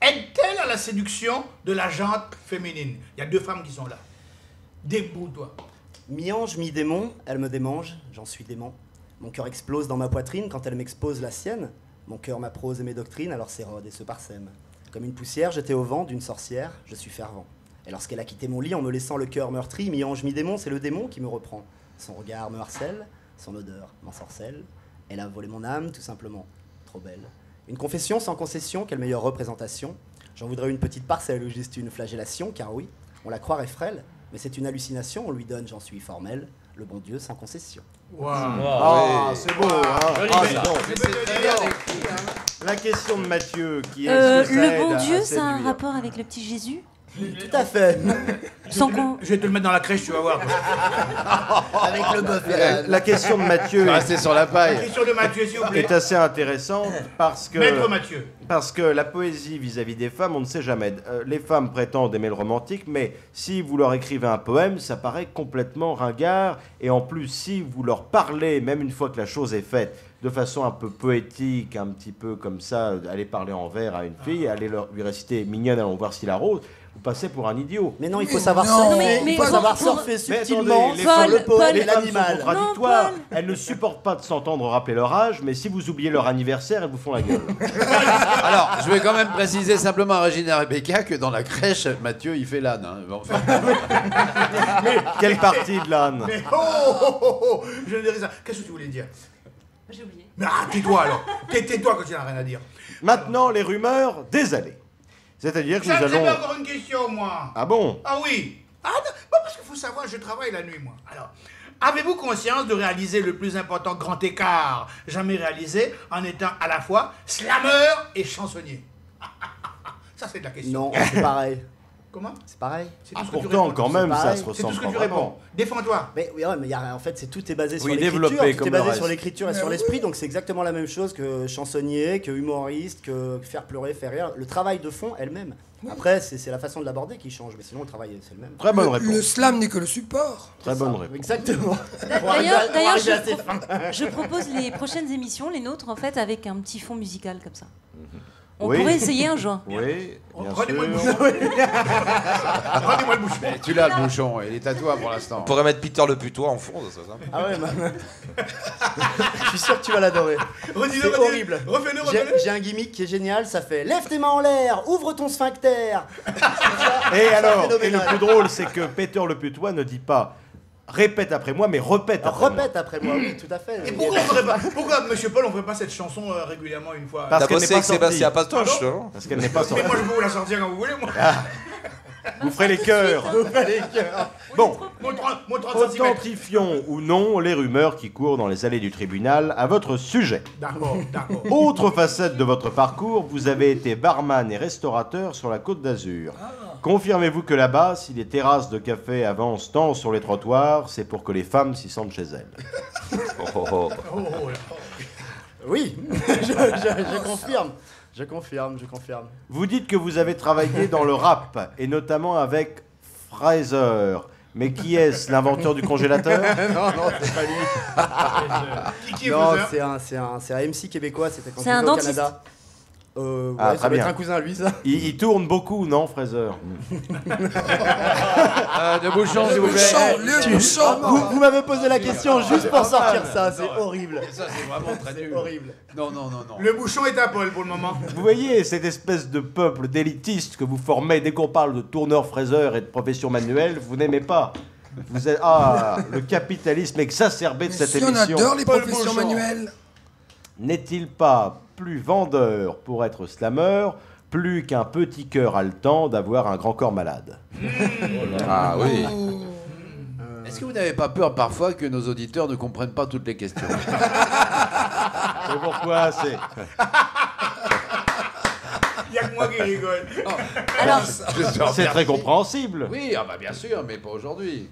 aide-t-elle à la séduction de la gente féminine? Il y a deux femmes qui sont là. Débrouille-toi. Mi-ange, mi-démon, elle me démange, j'en suis dément. Mon cœur explose dans ma poitrine quand elle m'expose la sienne. Mon cœur, ma prose et mes doctrines, alors s'érode et se parsème. Comme une poussière, j'étais au vent d'une sorcière, je suis fervent. Et lorsqu'elle a quitté mon lit en me laissant le cœur meurtri, mi-ange, mi-démon, c'est le démon qui me reprend. Son regard me harcèle, son odeur m'ensorcelle. Elle a volé mon âme, tout simplement. Trop belle. Une confession sans concession, quelle meilleure représentation. J'en voudrais une petite parcelle où juste une flagellation, car oui, on la croirait frêle, Mais c'est une hallucination, on lui donne, j'en suis formel, le bon Dieu sans concession. Ah, c'est beau, hein. Ah, dis donc. La question de Mathieu, qui est le bon Dieu, c'est un rapport avec le petit Jésus? Tout à fait. Je vais te le mettre dans la crèche, tu vas voir. Avec le bœuf. La question de Mathieu Restez sur la La paille. question de Mathieu, s'il vous plaît. est assez intéressante parce que... Maître Mathieu. Parce que la poésie vis-à-vis des femmes, on ne sait jamais. Les femmes prétendent aimer le romantique, mais si vous leur écrivez un poème, ça paraît complètement ringard. Et en plus, si vous leur parlez, même une fois que la chose est faite, de façon un peu poétique, un petit peu comme ça, aller parler en vers à une fille, aller lui réciter « Mignonne, allons voir si la rose », vous passez pour un idiot. Mais non, il faut savoir non, surfer, mais il faut savoir pour- surfer Mais subtilement attendez, sur le poème les et femmes sont l'animal. contradictoires. Non, Paul. Elles ne supportent pas de s'entendre rappeler leur âge, mais si vous oubliez leur anniversaire, elles vous font la gueule. Alors, je vais quand même préciser simplement à Régine et à Rebecca que dans la crèche, Mathieu, il fait l'âne. Hein. Enfin, Quelle partie de l'âne? Mais oh, je ne dirais ça. Qu'est-ce que tu voulais dire? J'ai oublié. Mais tais-toi alors. Tais-toi quand tu n'as rien à dire. Maintenant, les rumeurs des allées. C'est-à-dire que nous J'avais allons... encore une question, moi. Ah bon? Ah oui. Ah non, bah parce qu'il faut savoir, je travaille la nuit, moi. Alors, avez-vous conscience de réaliser le plus important grand écart jamais réalisé en étant à la fois slameur et chansonnier? Ça, c'est de la question. Non, c'est pareil. Comment? C'est pareil. C'est tout ce que tu Pourtant, réponds. quand même, ça pareil. se C'est tout ressemble ce que pas tu réponds. vraiment. Défends-toi. Mais oui, ouais, mais en fait, tout est basé sur Oui, l'écriture. développé Tout comme est le basé reste. sur l'écriture et sur l'esprit, donc c'est exactement la même chose que chansonnier, que humoriste, que faire pleurer, faire rire. Le travail de fond est le même. Après, c'est la façon de l'aborder qui change, mais sinon le travail c'est le même. Très bonne Le réponse. slam n'est que le support. Très bonne réponse. Exactement. D'ailleurs, arriver à ses fins. je propose les prochaines émissions, les nôtres, en fait, avec un petit fond musical comme ça. On Oui. pourrait essayer un jour. Oui, bien Rendez-moi le sûr. bouchon. Rendez-moi le bouchon. mais tu l'as le bouchon, il est à toi pour l'instant. On pourrait mettre Peter le putois en fond, ça serait sympa. Ah ouais, je suis sûr que tu vas l'adorer. Redis-le, C'est redis-le. horrible. Refais-le, J'ai refais-le. j'ai un gimmick qui est génial, ça fait lève tes mains en l'air, ouvre ton sphincter. Et alors, et le phénoménal. plus drôle, c'est que Peter le putois ne dit pas répète après moi, mais répète après moi. Répète après moi, oui, tout à fait. Et pourquoi, monsieur Paul, on ferait pas cette chanson régulièrement une fois? Parce T'as qu'elle n'est bossé pas avec Sébastien sortie. Pastoche, non? Parce qu'elle n'est pas sortie. Mais moi, je peux vous la sortir quand vous voulez, moi. Vous ferez les cœurs. Bon, Mon 30 cm. authentifions ou non les rumeurs qui courent dans les allées du tribunal à votre sujet. D'accord, d'accord. Autre facette de votre parcours, vous avez été barman et restaurateur sur la Côte d'Azur. Confirmez-vous que là-bas, si les terrasses de café avancent tant sur les trottoirs, c'est pour que les femmes s'y sentent chez elles. Oh, là. Oui, je confirme. Je confirme. Vous dites que vous avez travaillé dans le rap, et notamment avec Fraser. Mais qui est-ce, l'inventeur du congélateur? Non, c'est pas lui. Qui est Non, Fraser? c'est un MC québécois, c'était quand C'est il un était au dentiste. Canada. Ah, Ouais, très ça doit bien. être un cousin à lui, ça. Il tourne beaucoup, non, Fraser? De bouchon, s'il vous Le plaît. chant, le chant. Vous m'avez posé la question juste pour sortir ça, c'est horrible. Ça, c'est vraiment très C'est nul. horrible. Non. Le bouchon est à Paul pour le moment. Vous voyez cette espèce de peuple d'élitistes que vous formez dès qu'on parle de tourneur fraiseur et de profession manuelle, vous n'aimez pas. Vous êtes le capitalisme exacerbé de Mais cette si on émission. adore les Paul professions Beauchamp. manuelles. N'est-il pas plus vendeur pour être slameur, plus qu'un petit cœur a le temps d'avoir un grand corps malade? Ah oui. Est-ce que vous n'avez pas peur parfois que nos auditeurs ne comprennent pas toutes les questions? C'est pourquoi c'est... Il n'y a que moi qui rigole. Alors, C'est très compréhensible. Oui, ah bah bien sûr, mais pas aujourd'hui.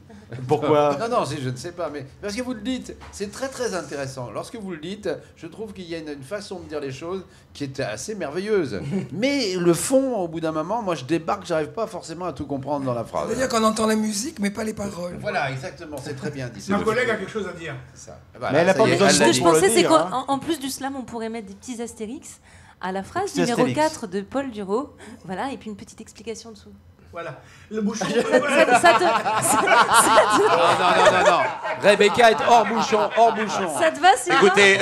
Pourquoi? Non, je ne sais pas, mais parce que vous le dites, c'est très très intéressant. Lorsque vous le dites, je trouve qu'il y a une façon de dire les choses qui est assez merveilleuse. Mais le fond, au bout d'un moment, moi je débarque, j'arrive pas forcément à tout comprendre dans la phrase. C'est-à-dire qu'on entend la musique, mais pas les paroles. Voilà, exactement, c'est très bien dit. Ma collègue a quelque chose à dire. Ça. Mais elle a pas besoin de ce que l'a je dit pour le pensais, c'est dire, qu'en hein. en plus du slam, on pourrait mettre des petits astérix à la phrase Petits numéro astérix. 4 de Paul Duro. Voilà, et puis une petite explication dessous. Voilà. Le bouchon. Ça te, Non. Rebecca est hors bouchon. ça te va, c'est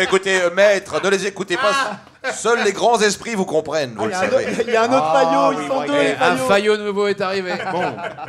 Écoutez, maître, ne les écoutez pas. Seuls les grands esprits vous comprennent, vous le savez. Il y a un autre Ah, faillot, oui, ils sont oui, deux oui. les Un faillots. faillot nouveau est arrivé. Bon,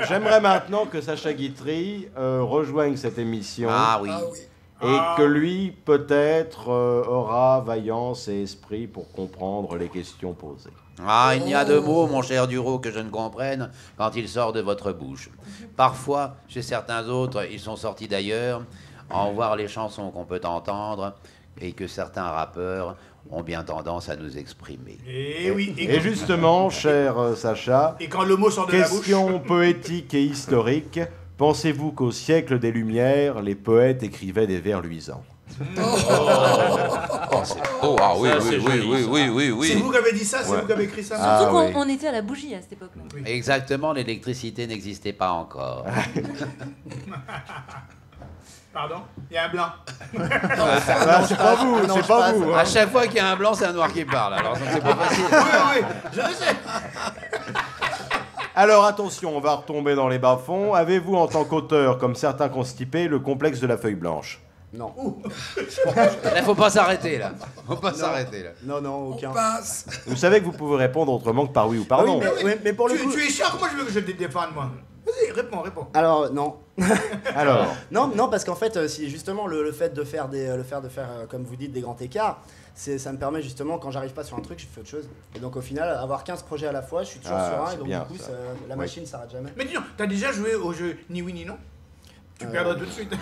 j'aimerais maintenant que Sacha Guitry rejoigne cette émission. Ah oui. Ah oui. Et que lui, peut-être, aura vaillance et esprit pour comprendre les questions posées. Ah, il n'y a de mots, mon cher Duro, que je ne comprenne quand il sort de votre bouche. Parfois, chez certains autres, ils sont sortis d'ailleurs, en voir les chansons qu'on peut entendre et que certains rappeurs ont bien tendance à nous exprimer. Et oui. Et justement, cher Sacha, Et quand le mot sort de la bouche. question poétique et historique, pensez-vous qu'au siècle des Lumières, les poètes écrivaient des vers luisants? Oh, c'est beau. Ah oui, Ça, oui, c'est oui, joli, oui, ça. oui, oui, oui. C'est vous qui avez dit ça, c'est vous qui avez écrit ça. Ah, Surtout oui. qu'on on était à la bougie à cette époque-là. Exactement, l'électricité n'existait pas encore. Pardon. Il y a un blanc. Ah, c'est pas vous, c'est pas vous. À chaque fois qu'il y a un blanc, c'est un noir qui parle. Alors ça, c'est pas facile. Oui, je le sais. Alors attention, on va retomber dans les bas-fonds. Avez-vous, en tant qu'auteur, comme certains constipés, le complexe de la feuille blanche? Non. Là, faut pas s'arrêter, là. Faut pas s'arrêter, là. Non, aucun. Passe. Vous savez que vous pouvez répondre autrement que par oui ou par Ah oui, non. mais pour le coup. Tu es chiant, comment je veux que je te défende, moi? Vas-y, réponds. Alors, non. Alors, Non, parce qu'en fait, si justement le fait de faire comme vous dites, des grands écarts, ça me permet justement, quand j'arrive pas sur un truc, je fais autre chose. Et donc au final, avoir 15 projets à la fois, je suis toujours Ah, sur un, c'est et donc bien, du coup, ça. la Oui. machine s'arrête jamais. Mais dis donc, t'as déjà joué au jeu Ni oui ni non? Tu perdras tout de suite.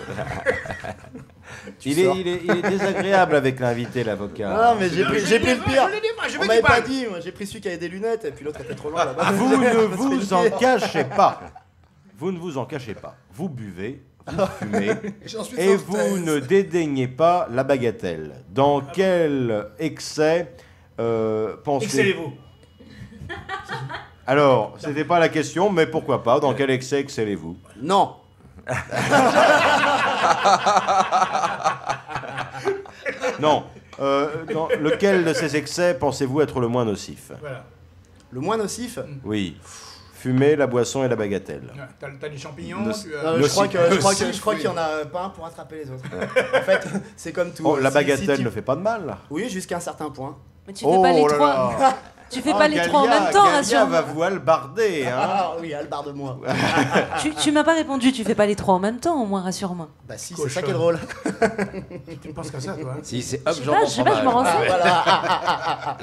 il est désagréable avec l'invité, l'avocat. Non, mais j'ai pris le pire. Je le défends, je On veux m'avait qu'il pas parle. dit, moi j'ai pris celui qui avait des lunettes, et puis l'autre était trop loin là-bas. Vous ne Ça vous fait en chier. cachez pas. Vous ne vous en cachez pas. Vous buvez, vous fumez, J'en suis et sans vous thèse. ne dédaignez pas la bagatelle. Dans quel excès pensez-vous? Excellez-vous. Alors, c'était pas la question, mais pourquoi pas? Dans quel excès excellez-vous? Non. Non. Dans lequel de ces excès pensez-vous être le moins nocif? Voilà. Le moins nocif. Oui. Fumer, la boisson et la bagatelle. T'as des champignons, tu as... Je crois qu'il y en a pas un pour attraper les autres. En fait, c'est comme tout. Oh, la Si bagatelle tu- ne fait pas de mal. Oui, jusqu'à un certain point. Mais tu fais pas les Oh là trois. là. Tu fais pas les Galia, trois en même temps, Galia rassure-moi. va vous halbarder, hein. Ah oui, Albar de moi. Tu m'as pas répondu, tu fais pas les trois en même temps, au moins, rassure-moi. Bah si, c'est ça qui est drôle. Tu penses qu'à ça, toi hein? Si, c'est hop, Je sais pas, je me renseigne.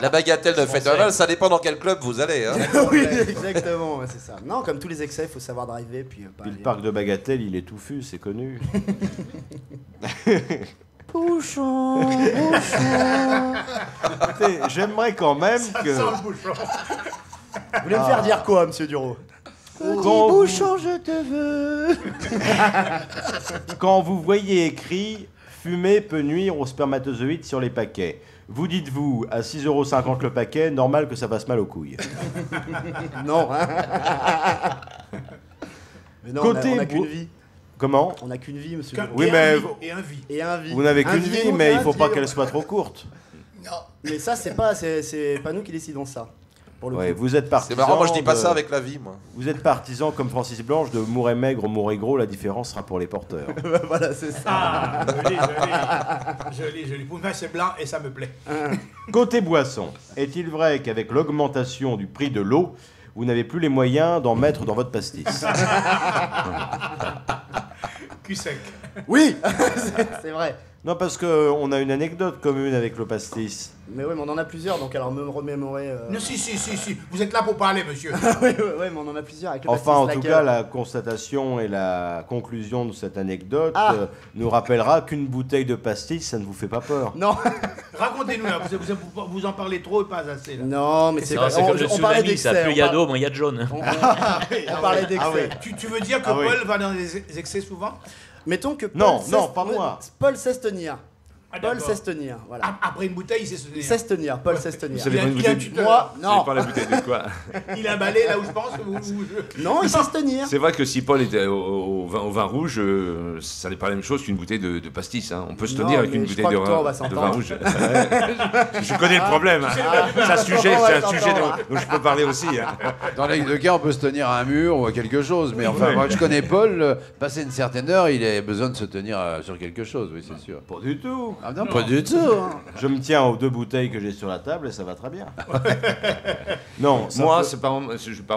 La bagatelle ne fait de mal, ça dépend dans quel club vous allez. Hein. Oui, exactement, ouais, c'est ça. Non, comme tous les excès, il faut savoir driver, puis pas Puis le aller- parc de Bagatelle, il est touffu, c'est connu. Bouchon, bouchon. Écoutez, j'aimerais quand même que Sans le bouchon. Vous voulez me faire dire quoi, monsieur Duro? quand vous, je te veux. quand vous voyez écrit « Fumer peut nuire aux spermatozoïdes sur les paquets », vous dites-vous à 6,50 € le paquet, normal que ça fasse mal aux couilles. Non. Mais non, Côté on a qu'une bou- vie. Comment? On n'a qu'une vie, monsieur Qu'un- Duro. Oui, et mais un vie, vous- et un vie. Et un vie. Vous n'avez Un qu'une vie, vie, mais il un faut pas vie. qu'elle soit trop courte. Mais ça, c'est pas nous qui décidons ça. Pour le Ouais, coup. vous êtes C'est partisan. marrant, moi je dis pas de- ça avec la vie, moi. Vous êtes partisan comme Francis Blanche de mourir maigre ou mourir gros, la différence sera pour les porteurs. Voilà, c'est ça. Ah, joli. Pour moi, c'est blanc et ça me plaît. Côté boisson, est-il vrai qu'avec l'augmentation du prix de l'eau, vous n'avez plus les moyens d'en mettre dans votre pastis? Cul sec. Oui, c'est vrai. Non, parce qu'on a une anecdote commune avec le pastis. Mais oui, mais on en a plusieurs, donc alors me remémorer. Non, si. Vous êtes là pour parler, monsieur. oui, mais on en a plusieurs avec le Enfin, en pastis tout laquelle. cas, la constatation et la conclusion de cette anecdote Ah. nous rappellera qu'une bouteille de pastis, ça ne vous fait pas peur. Non, Racontez-nous, là. Vous en parlez trop et pas assez, là. non, mais c'est Non, c'est comme le on parlait tsunami, ça d'excès. plus il y a d'eau, moins il y a de jaune. On parlait d'excès. Tu veux dire que Ah oui. Paul va dans des excès souvent? Mettons que Paul Non, sait- non, pas moi. Paul sait se tenir. Ah, Paul d'accord. sait se tenir, voilà. Après une bouteille, il sait se tenir. Il sait se tenir, Paul sait se tenir. Ça dépend Il de a un bouteille. tuteur. Moi, Ça non. dépend de la bouteille de quoi. Il a balé là où je pense. Non, il sait se tenir. C'est vrai que si Paul était au vin rouge, ça n'est pas la même chose qu'une bouteille de pastis. Hein. On peut se Non, tenir avec mais une je bouteille crois de, que toi, on va de s'entendre. vin rouge. Je connais le problème. Hein. C'est un sujet, on va dont je peux parler aussi. Hein. Dans les deux cas, on peut se tenir à un mur ou à quelque chose. Mais enfin, moi, je connais Paul, passé une certaine heure, il a besoin de se tenir sur quelque chose, oui, c'est sûr. Pas du tout. Ah non, pas du tout. Hein. Je me tiens aux 2 bouteilles que j'ai sur la table et ça va très bien. Non, moi, c'est par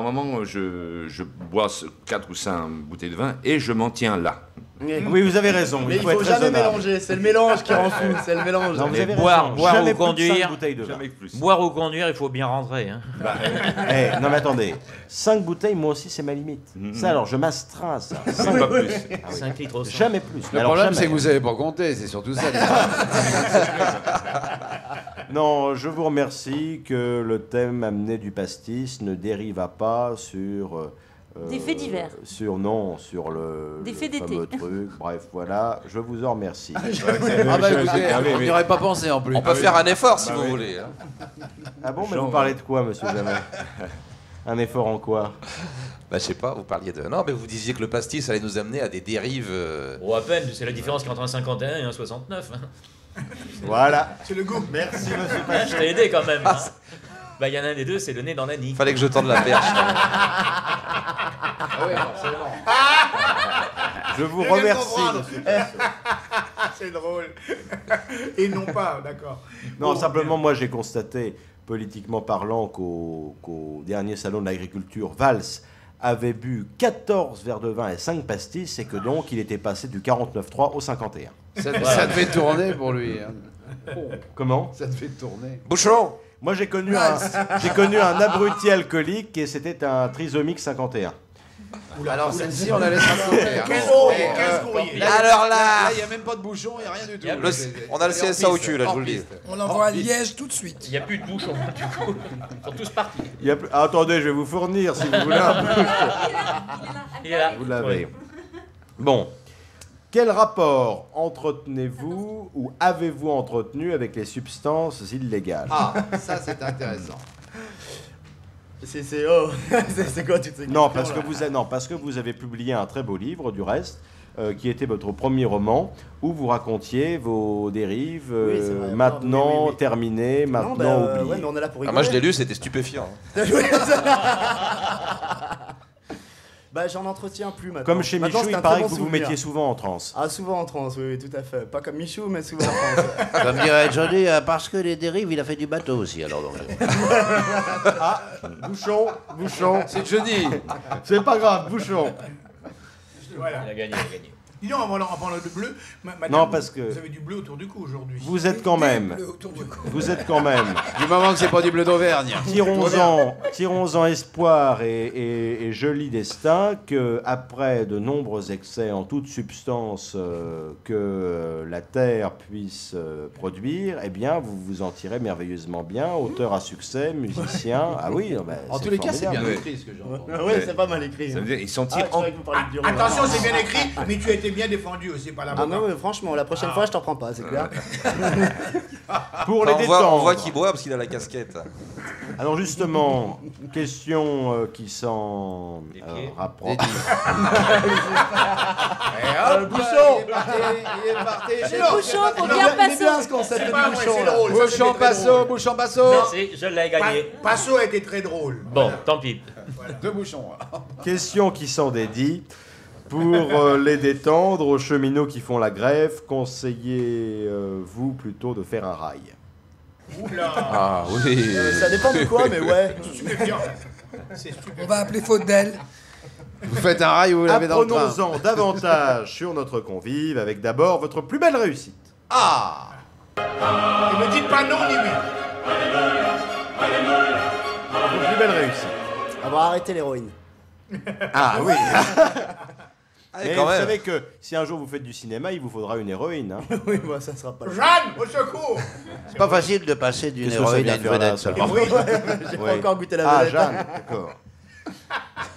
moment, je bois 4 ou 5 bouteilles de vin et je m'en tiens là. Oui, vous avez raison. Mais il faut faut être jamais raisonnable. mélanger, c'est le mélange qui rend fou, c'est le mélange. Non, vous avez boire raison. Jamais ou plus de 5 conduire. bouteilles de vin. Jamais plus. Boire ou conduire, il faut bien rentrer. Hein. Non mais attendez, 5 bouteilles, moi aussi c'est ma limite. Ça alors, je m'astreins à ça. Pas plus. 5 litres au 100. Jamais plus. Le problème, c'est que vous savez pas compter, c'est surtout ça. Non, je vous remercie que le thème amené du pastis ne dériva pas sur... Des faits divers. Sur le Des faits d'été. fameux truc. Bref, voilà, je vous en remercie. Ah bah écoutez, on n'y aurait pas pensé en plus. On peut faire un effort si vous voulez. Hein. Ah bon, mais vous parlez de quoi, monsieur Jamais? Un effort en quoi? Bah, je sais pas, vous parliez de. Non, mais vous disiez que le pastis allait nous amener à des dérives. Oh, à peine, c'est la différence entre un 51 et un 69. Hein. Voilà. C'est le goût. Merci, monsieur Je Pacheco. t'ai aidé quand même. Hein. Bah, il y en a un des deux, c'est le nez dans la nique. Fallait que je tende la perche. Ah oui, forcément. Je vous Je viens de remercie. comprendre. monsieur Pacheco. C'est drôle. Et non pas, d'accord. Non, Bon, simplement, moi, j'ai constaté, politiquement parlant, qu'au dernier salon de l'agriculture, Valls avait bu 14 verres de vin et 5 pastis, et que donc, il était passé du 49.3 au 51. Ça devait tourner pour lui. Hein. Comment? Ça devait tourner. Boucheron. Moi, j'ai connu un abruti alcoolique, et c'était un trisomique 51. Alors celle-ci, on la laisse raconter. 15 courriers. Alors là, il n'y a même pas de bouchon, il n'y a rien du tout. on a le CSA au cul, là, je vous le dis. On l'envoie à Liège tout de suite. Il n'y a plus de bouchons, du coup. Ils sont tous partis. Attendez, je vais vous fournir, si vous voulez un bouchon. Il est là. Vous l'avez. Bon. Quel rapport entretenez-vous ou avez-vous entretenu avec les substances illégales? Ah, ça c'est intéressant. C'est quoi toutes ces Non, questions, parce que vous avez publié un très beau livre, du reste, qui était votre premier roman, où vous racontiez vos dérives, Oui, c'est vrai. maintenant Oui. terminées, Non, maintenant bah, oubliées. ouais, mais on est là pour Ah, rigoler. moi, je l'ai lu, c'était stupéfiant. Bah, j'en entretiens plus maintenant. Comme chez Maintenant, Michou, c'est il un paraît très que bon vous vous souvenir. mettiez souvent en transe. Ah, souvent en transe, oui, tout à fait. Pas comme Michou, mais souvent en transe. Comme dirait Johnny, parce que les dérives, il a fait du bateau aussi, alors donc. Ah, bouchon. C'est Johnny. C'est pas grave, bouchon. Voilà. Il a gagné. Dis donc, en parlant de bleu, madame, Non, parce que- vous avez du bleu autour du cou aujourd'hui. Vous êtes quand même. Du moment que c'est pas du bleu d'Auvergne. Tirons-en espoir et joli destin que, après de nombreux excès en toute substance que la terre puisse produire, eh bien, vous vous en tirez merveilleusement bien, auteur à succès, musicien. Ah oui, ben, En c'est tous les cas, c'est bien formidable. écrit ce que j'entends. Oui, c'est pas mal écrit. Ça veut dire, ils s'en Ah, tirent je croyais que vous parliez du Attention, c'est bien écrit, mais tu as été bien défendu aussi par la Ah non, mais franchement, la prochaine fois, je t'en prends pas, c'est clair. Pour les on détendre. voit qu'il boit parce qu'il a la casquette. Alors justement, question qui s'en rapproche. Bouchon. Il est parti. Le bouchon, faut bien Il est bien passer. ce concept C'est de pas vrai, bouchon. c'est là. drôle. Bouchon passo, bouchon passo. Merci, je l'ai gagné. Passo a été très drôle. Bon, tant pis. Deux bouchons. Question qui s'en dédie. Pour les détendre, aux cheminots qui font la grève, conseillez-vous plutôt de faire un rail? Oula. Ah oui. Ça dépend de quoi, mais ouais. Stupéfiant. C'est stupéfiant. On va appeler Faudel. Vous faites un rail ou vous l'avez dans le train. Apprenons-en davantage sur notre convive avec d'abord votre plus belle réussite. Ah. Ne me dites pas non ni oui. Votre plus belle réussite. Avoir arrêté l'héroïne. Ah oui. Allez, Mais quand vous même. savez que si un jour vous faites du cinéma, il vous faudra une héroïne. Hein. Oui, moi, ça sera pas le Jeanne, au secours. C'est pas facile de passer d'une Qu'est-ce que ça héroïne vient à une faire là, vedette ça seulement. Oui, j'ai pas Oui. encore goûté la Ah, vedette. Jeanne, d'accord.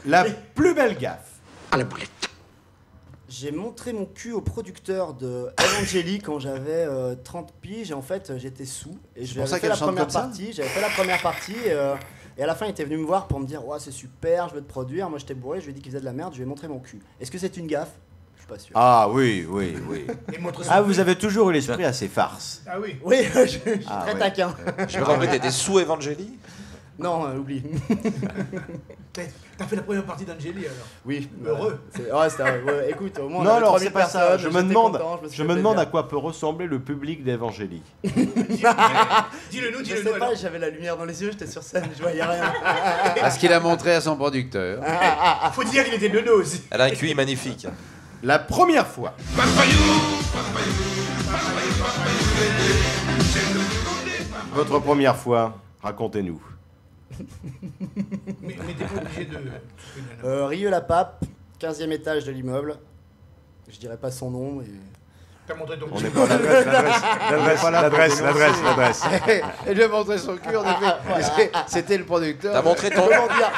La plus belle gaffe. J'ai montré mon cul au producteur de Evangélie quand j'avais 30 piges et en fait j'étais sous et pour j'avais ça fait qu'elle la chante première comme ça partie. J'avais fait la première partie et à la fin il était venu me voir pour me dire ouais c'est super, je veux te produire. Moi j'étais bourré, je lui ai dit qu'il faisait de la merde, je lui ai montré mon cul. Est-ce que c'est une gaffe? Je suis pas sûr. Ah oui, oui, oui. Et montre son Ah, cul. vous avez toujours eu l'esprit assez farce. Ah oui. Oui, je suis Ah, très ouais. taquin. Je me rappelle, t'étais sous Evangélie. Non, oublie. T'as fait la première partie d'Angélie alors. Oui. Heureux. Ouais, écoute, au moins on Non, avait alors 3000 c'est pas ça. personnes, Je me j'étais demande, content, me suis je fait me demande plaisir. à quoi peut ressembler le public d'Evangélie. Dis-le nous, Je dis-le sais nous. pas, alors. j'avais la lumière dans les yeux, j'étais sur scène, je voyais rien. À ce qu'il a montré à son producteur. Faut dire qu'il était de dos aussi. Elle a un QI magnifique. La première fois. Votre première fois, racontez-nous. Mais t'es pas obligé de. Rieux-la-Pape, 15e étage de l'immeuble. Je dirais pas son nom, mais. T'as montré ton On cul. n'est pas l'adresse. Elle lui a montré son cul, en effet. C'était le producteur. T'as montré ton. Comment dire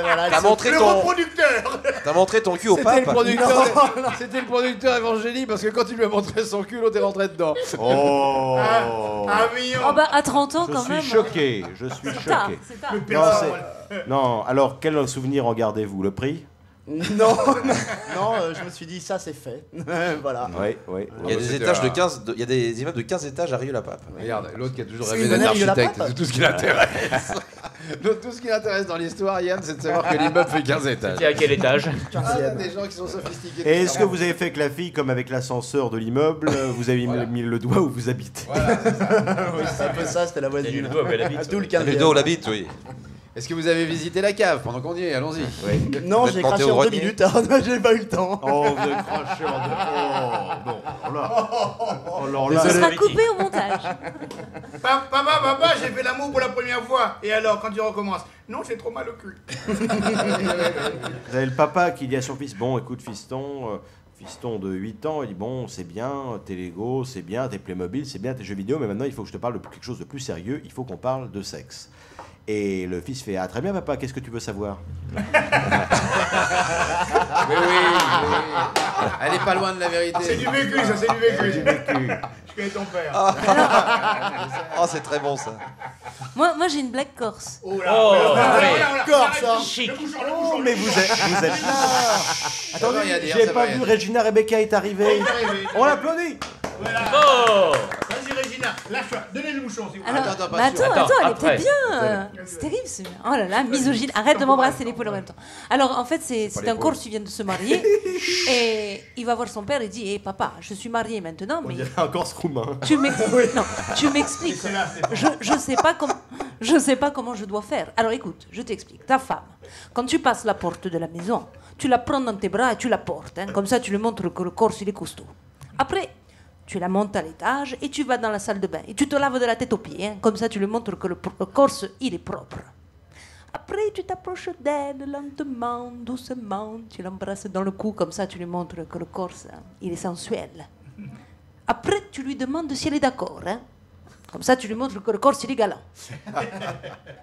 voilà, T'as montré Le ton. reproducteur. T'as montré ton cul au C'était le pape. producteur. C'était le producteur Évangélie parce que quand il lui a montré son cul, l'autre est rentré dedans. Oh, Ah, mignon. Oh bah à 30 ans je quand suis même. choqué. Je suis C'est tard, choqué. c'est tard. Le Non, père. non, alors quel souvenir en gardez-vous? Le prix? Non, je me suis dit, ça c'est fait. Voilà. Oui, oui. Il y a des étages de 15. Il y a des immeubles de 15 étages à Rieux-la-Pape. Regarde, l'autre qui a toujours C'est rêvé une d'être manière, il architecte, l'a pas. c'est tout ce qui l'intéresse. L'autre, tout ce qui l'intéresse dans l'histoire, Yann, c'est de savoir que l'immeuble fait 15 étages. C'est à quel étage? Ah, il y a des gens qui sont sophistiqués. Et est-ce que vous avez fait avec la fille, comme avec l'ascenseur de l'immeuble, vous avez mis le doigt où vous habitez? Oui, c'est un peu ça, c'était la C'est voisine. Ludo, elle habite. D'où le 15e. Ludo l'habite, oui. Est-ce que vous avez visité la cave pendant qu'on y est? Allons-y. Non, Vous êtes j'ai monté craché au en 2 grenier minutes, alors j'ai pas eu le temps. Oh, vous avez craché en deux. Oh, non. Oh là. Oh là Ce là. sera coupé au montage. Papa, j'ai fait l'amour pour la première fois. Et alors, quand tu recommences? Non, j'ai trop mal au cul. Vous avez le papa qui dit à son fils, bon, écoute, fiston de 8 ans, il dit, bon, c'est bien, t'es Lego, c'est bien, t'es Playmobil, c'est bien, tes jeux vidéo, mais maintenant, il faut que je te parle de quelque chose de plus sérieux, il faut qu'on parle de sexe. Et le fils fait, ah, très bien, papa, qu'est-ce que tu veux savoir? Oui. Elle est pas loin de la vérité. C'est du vécu, ça, c'est du vécu. Je connais ton père. Oh, c'est très bon ça. Moi j'ai une blague corse. Oh là, Oh, Corse, hein. chic. Oh, mais vous êtes là. Attendez, rien dire, j'ai ça pas va vu rien. Regina Rebecca est arrivée. On l'applaudit. Voilà. Oh! Vas-y, Régina, lâche-toi. Donnez le bouchon, s'il vous plaît. Alors, Attends, pas mais sûr. attends, elle après. était bien. C'est terrible, c'est... Oh là là, misogyne. Arrête de m'embrasser l'épaule en même temps. Alors, en fait, c'est un Corse qui vient de se marier. Et il va voir son père et dit, hé papa, je suis marié maintenant, On mais dirait un Corse roumain. tu m'expliques. Je sais pas comment je dois faire. Alors écoute, je t'explique. Ta femme, quand tu passes la porte de la maison, tu la prends dans tes bras et tu la portes. Hein. Comme ça, tu lui montres que le Corse, il est costaud. Après, tu la montes à l'étage et tu vas dans la salle de bain. Et tu te laves de la tête aux pieds. Hein. Comme ça, tu lui montres que le Corse, il est propre. Après, tu t'approches d'elle lentement, doucement. Tu l'embrasses dans le cou. Comme ça, tu lui montres que le Corse, hein, il est sensuel. Après, tu lui demandes si elle est d'accord. Hein. Comme ça, tu lui montres que le Corse, il est galant.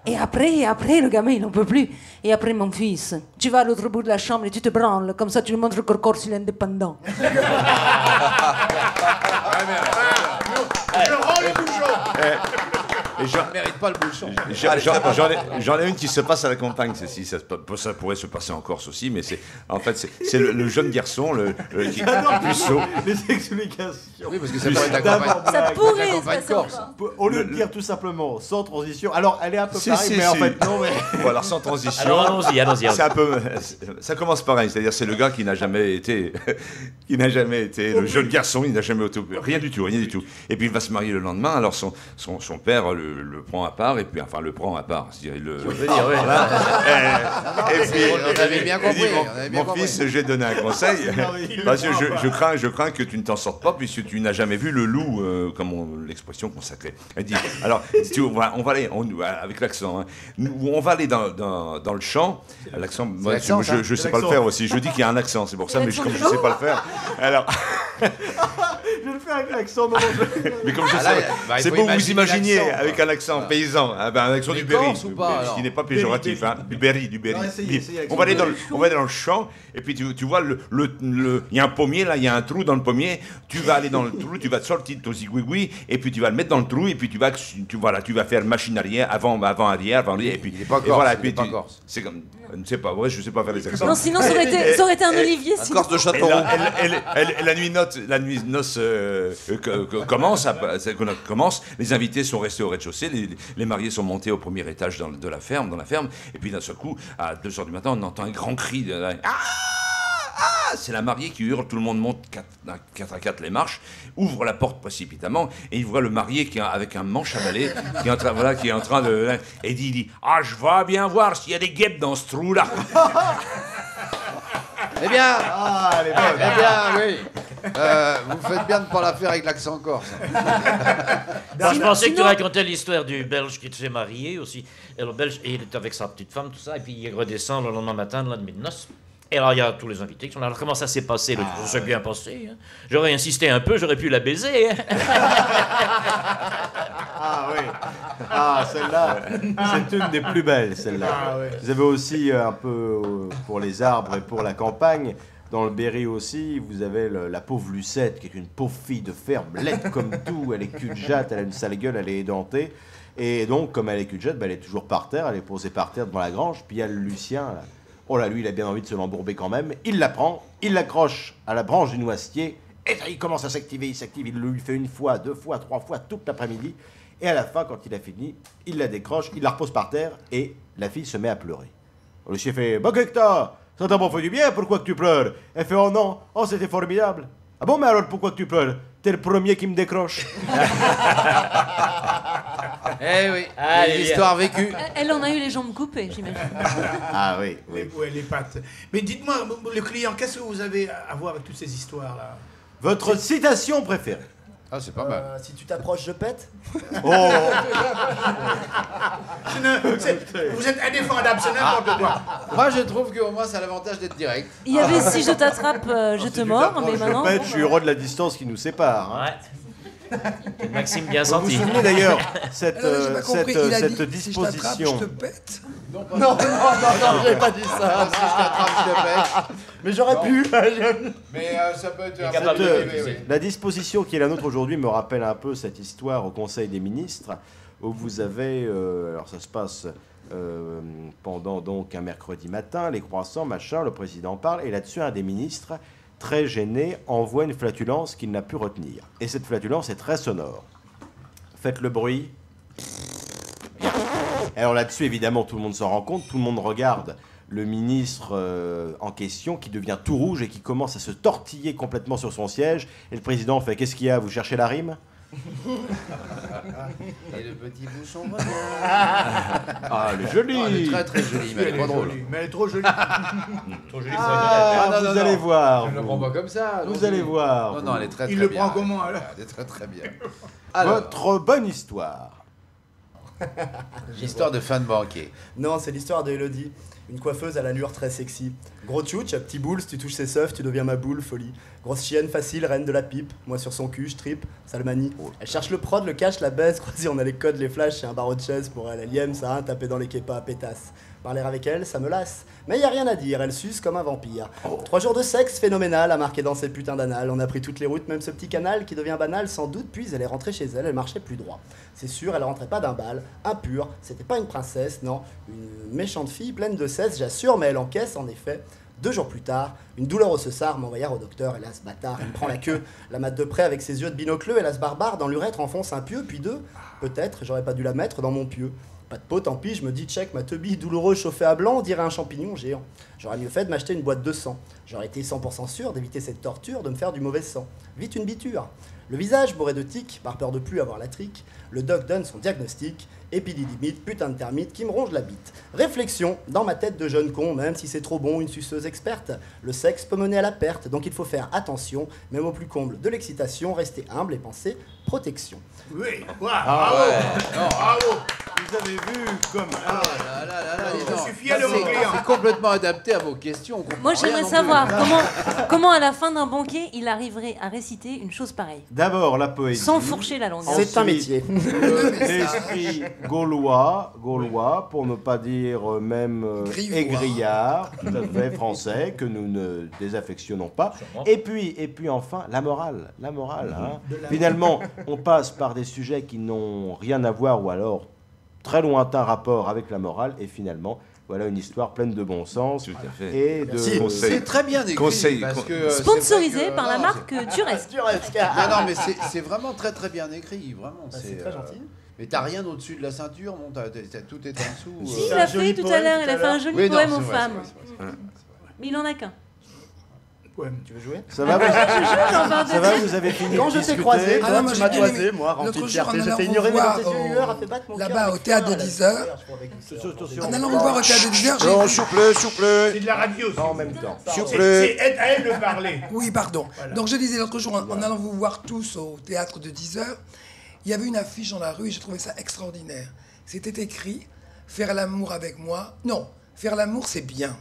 Et après, le gamin, il n'en peut plus. Et après, mon fils, tu vas à l'autre bout de la chambre et tu te branles. Comme ça, tu lui montres que le Corse, il est indépendant. Je rends le bouchon. Et Je ne mérite pas le bouchon. J'en ai une qui se passe à la campagne, celle-ci. Ça pourrait se passer en Corse aussi, mais c'est le jeune garçon qui est puceau. Les explications. Oui, parce que ça pourrait être la campagne. Ça pourrait la se campagne passer corse. encore. Au lieu de dire tout simplement sans transition, alors elle est un peu Si, pareille, si, mais en si. fait non. Mais... Bon, alors sans transition. Alors allons-y. C'est un peu, ça commence pareil, c'est-à-dire c'est le gars qui n'a jamais été le jeune garçon, il n'a jamais rien du tout. Et puis il va se marier le lendemain, alors son père le prend à part, et puis enfin le prend à part, c'est-à-dire il le. Et puis On avait bien compris. il dit, on avait bien mon compris. fils, j'ai donné un conseil, parce que je crains que tu ne t'en sortes pas, puisque tu n'as jamais vu le loup, comme l'expression consacrée. Elle dit, alors on va aller avec l'accent, hein. On va aller dans le champ. L'accent, moi, l'accent, ça. je sais pas le faire aussi. Je dis qu'il y a un accent, c'est pour ça, mais comme je sais pas le faire, alors. Je vais le faire avec l'accent. Mais comme je Ah là, sais, bah, il c'est faut beau, vous imaginer imaginez l'accent, avec quoi. un accent paysan, hein, un accent Mais du Berry, corse ou pas, ce alors qui n'est pas péjoratif, hein, du Berry. Non, essayez, On va aller dans le champ, et puis tu vois, il y a un pommier là, il y a un trou dans le pommier, tu vas aller dans le trou, tu vas sortir ton zigouigoui, et puis tu vas le mettre dans le trou, et puis tu vas faire machine arrière, avant, arrière, et puis Il est pas corse, et voilà, et il puis est pas corse. c'est comme, je ne sais pas, ouais, je sais pas faire les accents. Non, sinon, ça aurait été un Olivier. Un sinon. Corse de Châteauroux. Et la nuit noce commence. Les invités sont restés au rez-de-chaussée, les mariés sont montés au premier étage dans la ferme, et puis d'un seul coup, à 2h du matin, on entend un grand cri de c'est la mariée qui hurle, tout le monde monte 4 à 4 les marches, ouvre la porte précipitamment, et il voit le marié avec un manche à balai, qui est en train de... Et il dit, je vais bien voir s'il y a des guêpes dans ce trou-là. Eh bien, elle est bonne. eh bien, oui. Vous faites bien de ne pas la faire avec l'accent corse. Moi, je pensais que tu racontais l'histoire du Belge qui s'est marié aussi. Et le Belge, il est avec sa petite femme, tout ça, et puis il redescend le lendemain matin, le lendemain de noces. Et alors, il y a tous les invités qui sont là. Alors, comment ça s'est passé? Ça s'est bien passé. Hein. J'aurais insisté un peu, j'aurais pu la baiser. Hein. Ah oui. Ah, celle-là, c'est une des plus belles, celle-là. Ah, ouais. Vous avez aussi un peu, pour les arbres et pour la campagne, dans le Berry aussi, vous avez la pauvre Lucette, qui est une pauvre fille de ferme, laide comme tout. Elle est cul-de-jatte, elle a une sale gueule, elle est édentée. Et donc, comme elle est cul-de-jatte, elle est toujours par terre, elle est posée par terre devant la grange. Puis il y a le Lucien, là. Oh là, lui, il a bien envie de se l'embourber quand même. Il la prend, il l'accroche à la branche du noisetier, et là, il commence à s'activer, il s'active, il le fait 1 fois, 2 fois, 3 fois, toute l'après-midi. Et à la fin, quand il a fini, il la décroche, il la repose par terre, et la fille se met à pleurer. Le chien fait « Bah, qu'est-ce que t'as? Ça t'a pas fait du bien, pourquoi que tu pleures ?» Elle fait « Oh non, oh c'était formidable. » « Ah bon, mais alors pourquoi que tu pleures? T'es le premier qui me décroche. » Eh oui, Allez, une histoire vécue. Elle en a eu les jambes coupées, j'imagine. Ah oui, oui. Ouais, les pattes. Mais dites-moi, le client, qu'est-ce que vous avez à voir avec toutes ces histoires-là? Votre citation préférée? Ah, c'est pas mal. Si tu t'approches, je pète. Oh. Vous êtes indéfendable, c'est n'importe quoi. Moi, je trouve qu'au moins, ça a l'avantage d'être direct. Il y avait si je t'attrape, je te mords, mais Je maintenant. pète, je suis heureux de la distance qui nous sépare. Hein. Ouais. Maxime bien Vous vous senti. souvenez d'ailleurs cette, Alors, j'ai pas compris. Il a cette dit, si je t'attrape, disposition. je te pète. Non, j'ai pas dit ça. Si je t'attrape, je te pète. Mais j'aurais pu. Mais ça peut être un capable peu de- dérivé, oui. La disposition qui est la nôtre aujourd'hui me rappelle un peu cette histoire au Conseil des ministres où vous avez, alors ça se passe pendant donc un mercredi matin, les croissants, machin, le président parle et là-dessus un des ministres, très gêné, envoie une flatulence qu'il n'a pu retenir. Et cette flatulence est très sonore. Faites le bruit. Bien. Alors là-dessus, évidemment, tout le monde s'en rend compte, tout le monde regarde le ministre en question qui devient tout rouge et qui commence à se tortiller complètement sur son siège. Et le président fait « Qu'est-ce qu'il y a? Vous cherchez la rime ?» Et le petit bouchon revient. Ah, elle est jolie. Oh, elle est très très jolie, mais elle est pas drôle. Mais elle est trop jolie. Trop joli. Ah, non, vous non, allez non. voir. Je ne le vous. prends pas comme ça. Vous allons-y. allez voir. Non, non, elle est très très Il bien. le prend comment, alors? Elle est très très bien. Alors, Votre bonne histoire. histoire de fin de banquier. Non, c'est l'histoire de Elodie. Une coiffeuse à l'allure très sexy. Gros tchouch, petit boule, si tu touches ses seufs, tu deviens ma boule, folie. Grosse chienne, facile, reine de la pipe. Moi sur son cul, je tripe, ça le manie. Elle cherche le prod, le cache, la baisse. Croisé, on a les codes, les flashs, c'est un barreau de chaise pour elle. Elle y aime ça, hein, taper dans les képas à pétasse. Parler avec elle, ça me lasse. Mais y a rien à dire, elle suce comme un vampire. 3 jours de sexe phénoménal à marquer dans ses putains d'annales. On a pris toutes les routes, même ce petit canal qui devient banal sans doute. Puis elle est rentrée chez elle, elle marchait plus droit. C'est sûr, elle rentrait pas d'un bal, impure. C'était pas une princesse, non. Une méchante fille pleine de cesse, j'assure, mais elle encaisse en effet. 2 jours plus tard, une douleur au sesar m'envoya au docteur, hélas bâtard, il me prend la queue, la mate de près avec ses yeux de binocleux, hélas barbare, dans l'urètre enfonce un pieu, puis 2, peut-être, j'aurais pas dû la mettre dans mon pieu. Pas de peau, tant pis, je me dis, check, ma teubie douloureuse chauffée à blanc, on dirait un champignon géant. J'aurais mieux fait de m'acheter une boîte de sang. J'aurais été 100% sûr d'éviter cette torture, de me faire du mauvais sang. Vite une biture. Le visage bourré de tiques, par peur de plus avoir la trique, le doc donne son diagnostic, épididymite, putain de termite qui me ronge la bite. Réflexion, dans ma tête de jeune con, même si c'est trop bon, une suceuse experte, le sexe peut mener à la perte, donc il faut faire attention, même au plus comble de l'excitation, rester humble et penser protection. Oui, wow, Ah bravo. ouais. Non. Bravo. Vous avez vu comme... Ah là là là là, dis Je donc. suis fier de mon C'est- client. C'est complètement adapté à vos questions. on comprend Moi, rien j'aimerais non savoir plus. comment à la fin d'un banquet, il arriverait à réciter une chose pareille, D'abord la poésie. sans fourcher la langue. C'est un métier. L'esprit gaulois, pour ne pas dire même Griois. égrillard, tout à fait français, que nous ne désaffectionnons pas. Et puis enfin, la morale. Hein. Finalement, on passe par des sujets qui n'ont rien à voir ou alors très lointain rapport avec la morale, et finalement, Voilà une histoire pleine de bon sens. Tout à fait. Et de... C'est très bien écrit. Parce que, sponsorisé par la marque Duresque. Non, mais c'est vraiment très très bien écrit. Vraiment. C'est très gentil. Mais t'as rien au-dessus de la ceinture, non, tout est en dessous. Si, il l'a fait tout à l'heure, il a fait un joli poème aux femmes. Mais il en a qu'un. Poème, tu veux jouer? Ça va, vous avez fini. Quand je t'ai croisé, moi, tu m'as toisé, moi, rempli de fierté. Je t'ai ignoré, mais dans tes yeux lueur a fait battre mon cœur. Là-bas, au théâtre de 10h. En allant vous voir au théâtre de 10h, Non, souple. C'est de la radio, aussi. En même temps. C'est à elle de parler. Oui, pardon. Donc je disais l'autre jour, en allant vous voir tous au théâtre de 10h, il y avait une affiche dans la rue et j'ai trouvé ça extraordinaire. C'était écrit « Faire l'amour avec moi ». Non, faire l'amour c'est bien.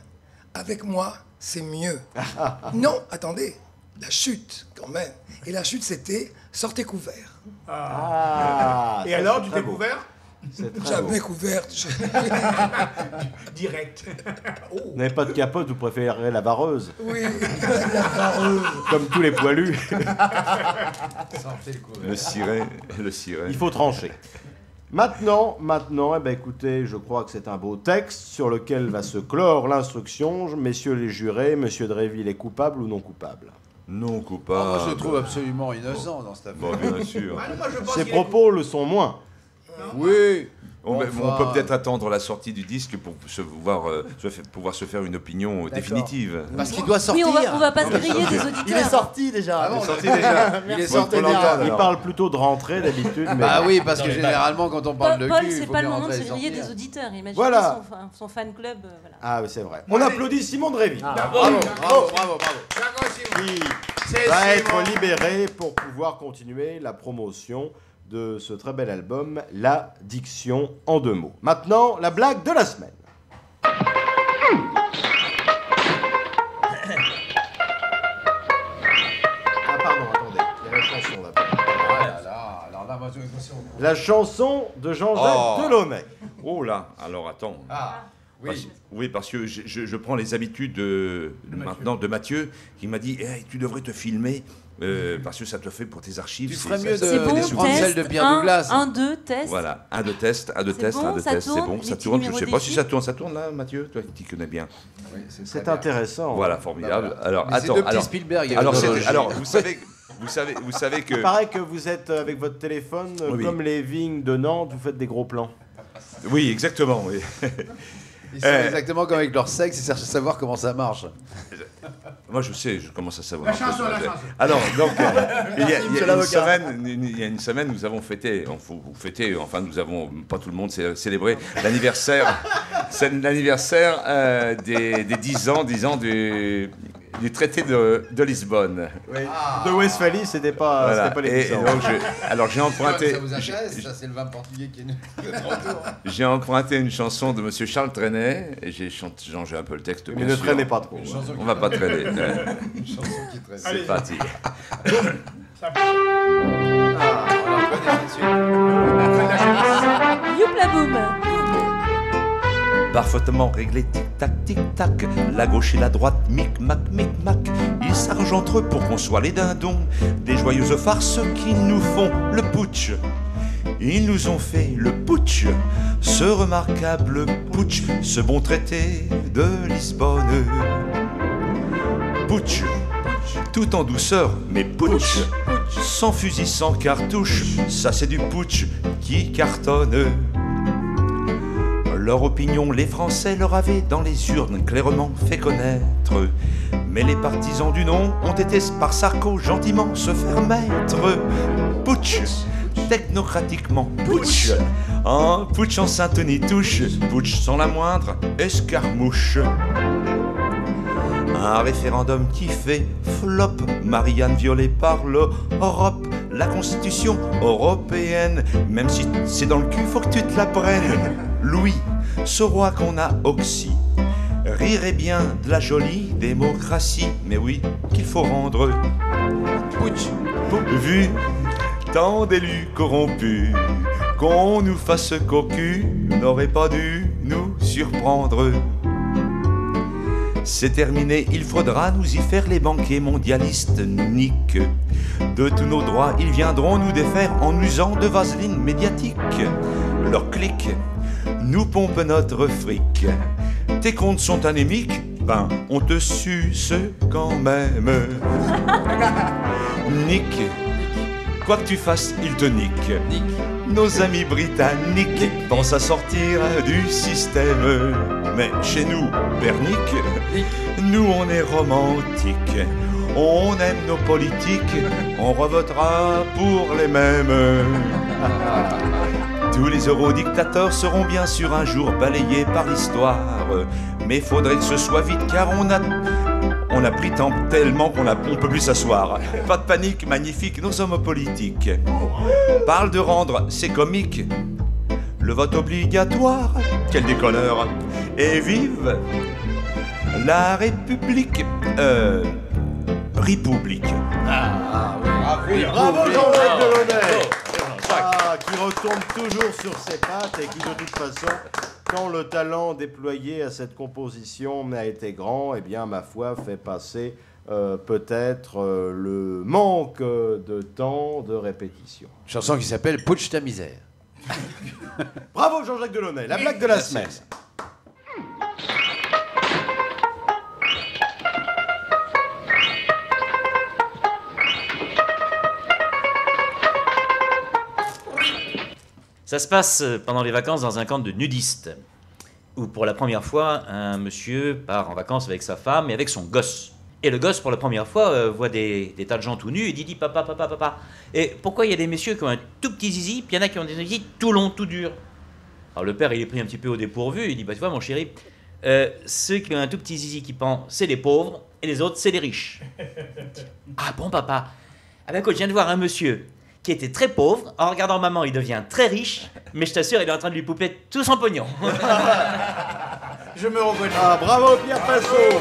Avec moi, c'est mieux. Non, attendez, la chute quand même. Et la chute c'était « Sortez couvert ». Et alors, tu t'es couvert? Jamais couvert. Direct. Vous n'avez pas de capote, vous préférez la vareuse? Oui, la vareuse. Comme tous les poilus. Le ciré. Il faut trancher. Maintenant, eh ben, écoutez, je crois que c'est un beau texte sur lequel va se clore l'instruction. Messieurs les jurés, monsieur Dréville est coupable ou non coupable? Non coupable. Moi, je le trouve absolument innocent dans cette affaire. Bon, bien sûr. Ses propos le sont moins. Oui. On peut peut-être attendre la sortie du disque pour pouvoir se faire une opinion définitive. Parce qu'il doit sortir. Oui, on va pas se griller des auditeurs. Il est sorti déjà. Il est sorti déjà. Il parle plutôt de rentrée d'habitude. Mais... Ah oui, parce que généralement, quand on parle de Paul, cul, c'est il faut pas le bien moment de rentrer et se griller sortir. des auditeurs. Imaginez Voilà. son fan club. Voilà. Ah, c'est vrai. On applaudit Simon Dréville. Bravo. Qui va être libéré pour pouvoir continuer la promotion de ce très bel album, La Diction en 2 mots. Maintenant, la blague de la semaine. Ah pardon, attendez, il y a la chanson là-bas. La chanson de Jean-Jacques Delaunay. Oh là, alors attends. Parce que je prends les habitudes maintenant de Mathieu, qui m'a dit tu devrais te filmer parce que ça te fait pour tes archives. Tu ferais mieux C'est bon, de prendre celle de Pierre Douglas. 1, 2, test. Voilà, 1, 2 tests, 1, 2 tests, bon, 1, 2 ça tests, c'est tourne, bon, les ça petits tourne. Je numéros sais pas des si ça tourne là, Mathieu, toi qui connais bien. Oui, C'est intéressant. Voilà, formidable. Alors Mais c'est deux petits Spielberg. Alors, vous savez que. Il paraît que vous êtes avec votre téléphone, Oui. comme les vignes de Nantes, vous faites des gros plans. Oui, exactement. Oui. Ils sont exactement comme avec leur sexe, ils cherchent à savoir comment ça marche. Moi, je sais, je commence à savoir. La chanson. Alors, donc, il y a une semaine, nous avons fêté, nous avons, pas tout le monde célébré l'anniversaire, c'est l'anniversaire des 10 ans du traité de Lisbonne. Oui. De Westphalie, c'était pas les 10 ans. Alors, j'ai emprunté. Ça vous intéresse, ça c'est le vin portugais qui est de retour. J'ai emprunté une chanson de Monsieur Charles Trenet et j'ai changé un peu le texte. Mais ne traînez pas trop. On va pas traîner. Une chanson qui traîne. C'est parti. Youpla boum. Parfaitement réglé, tic-tac, tic-tac, la gauche et la droite, mic-mac, mic-mac. Ils s'arrangent entre eux pour qu'on soit les dindons des joyeuses farces qui nous font le putsch. Ils nous ont fait le putsch, ce remarquable putsch, ce bon traité de Lisbonne. Putsch, tout en douceur, mais putsch, sans fusil, sans cartouche, ça c'est du putsch qui cartonne. Leur opinion, les Français leur avaient dans les urnes clairement fait connaître. Mais les partisans du non ont été par Sarko gentiment se faire mettre. Putsch, technocratiquement, putsch. Un putsch en Saint-Denis-Touche, putsch sans la moindre escarmouche. Un référendum qui fait flop, Marianne violée par l'Europe, la constitution européenne, même si c'est dans le cul, faut que tu te la prennes. Louis, ce roi qu'on a oxy, rirait bien de la jolie démocratie, mais oui, qu'il faut rendre. Putsch, vu tant d'élus corrompus, qu'on nous fasse cocu, n'aurait pas dû nous surprendre. C'est terminé, il faudra nous y faire, les banquiers mondialistes niquent. De tous nos droits, ils viendront nous défaire en usant de vaseline médiatique. Leur clic nous pompe notre fric. tes comptes sont anémiques, ben on te suce quand même. Nick, quoi que tu fasses, ils te niquent. Nos amis britanniques pensent à sortir du système. Mais chez nous, Bernic, nous on est romantiques. On aime nos politiques, on revotera pour les mêmes. Tous les eurodictateurs seront bien sûr un jour balayés par l'histoire. Mais faudrait que ce soit vite car on a pris tant tellement qu'on peut plus s'asseoir. Pas de panique, magnifique, nos hommes politiques parlent de rendre, c'est comique, le vote obligatoire. Quel déconneur. Et vive la République. République. Oui. Bravo Jean-Jacques Delaunay. Qui retombe toujours sur ses pattes et qui de toute façon, quand le talent déployé à cette composition a été grand, eh bien ma foi fait passer peut-être le manque de temps de répétition. Chanson qui s'appelle Pouche ta misère. Bravo Jean-Jacques Delaunay, la blague de la semaine. Ça se passe pendant les vacances dans un camp de nudistes, où pour la première fois, un monsieur part en vacances avec sa femme et avec son gosse. Et le gosse, pour la première fois, voit des tas de gens tout nus et dit « Papa, papa, papa ». Et pourquoi il y a des messieurs qui ont un tout petit zizi, puis il y en a qui ont des zizis tout longs, tout durs. Alors le père, il est pris un petit peu au dépourvu, il dit « Tu vois, mon chéri, ceux qui ont un tout petit zizi qui pend, c'est les pauvres, et les autres, c'est les riches. » Ah bon, papa? Ah ben écoute, je viens de voir un monsieur qui était très pauvre. En regardant maman, il devient très riche, mais je t'assure, il est en train de lui pouper tout son pognon. Je me reconnais. Ah, bravo Pierre Passot.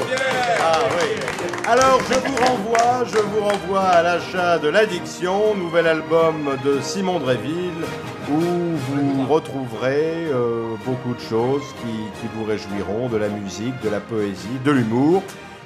Ah oui. Alors je vous renvoie à l'achat de l'Addiction, nouvel album de Simon Dréville, où vous retrouverez beaucoup de choses qui vous réjouiront, de la musique, de la poésie, de l'humour.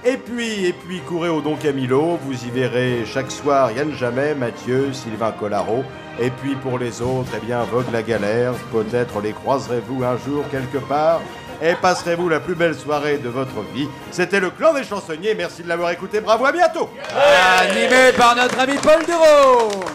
Et puis, courez au Don Camilo, vous y verrez chaque soir Yann Jamais, Mathieu, Sylvain Collaro. Et puis pour les autres, eh bien, Vogue la Galère, peut-être les croiserez-vous un jour quelque part. Et passerez-vous la plus belle soirée de votre vie. C'était le Clan des Chansonniers, merci de l'avoir écouté, bravo, à bientôt. Animé par notre ami Paul Duro.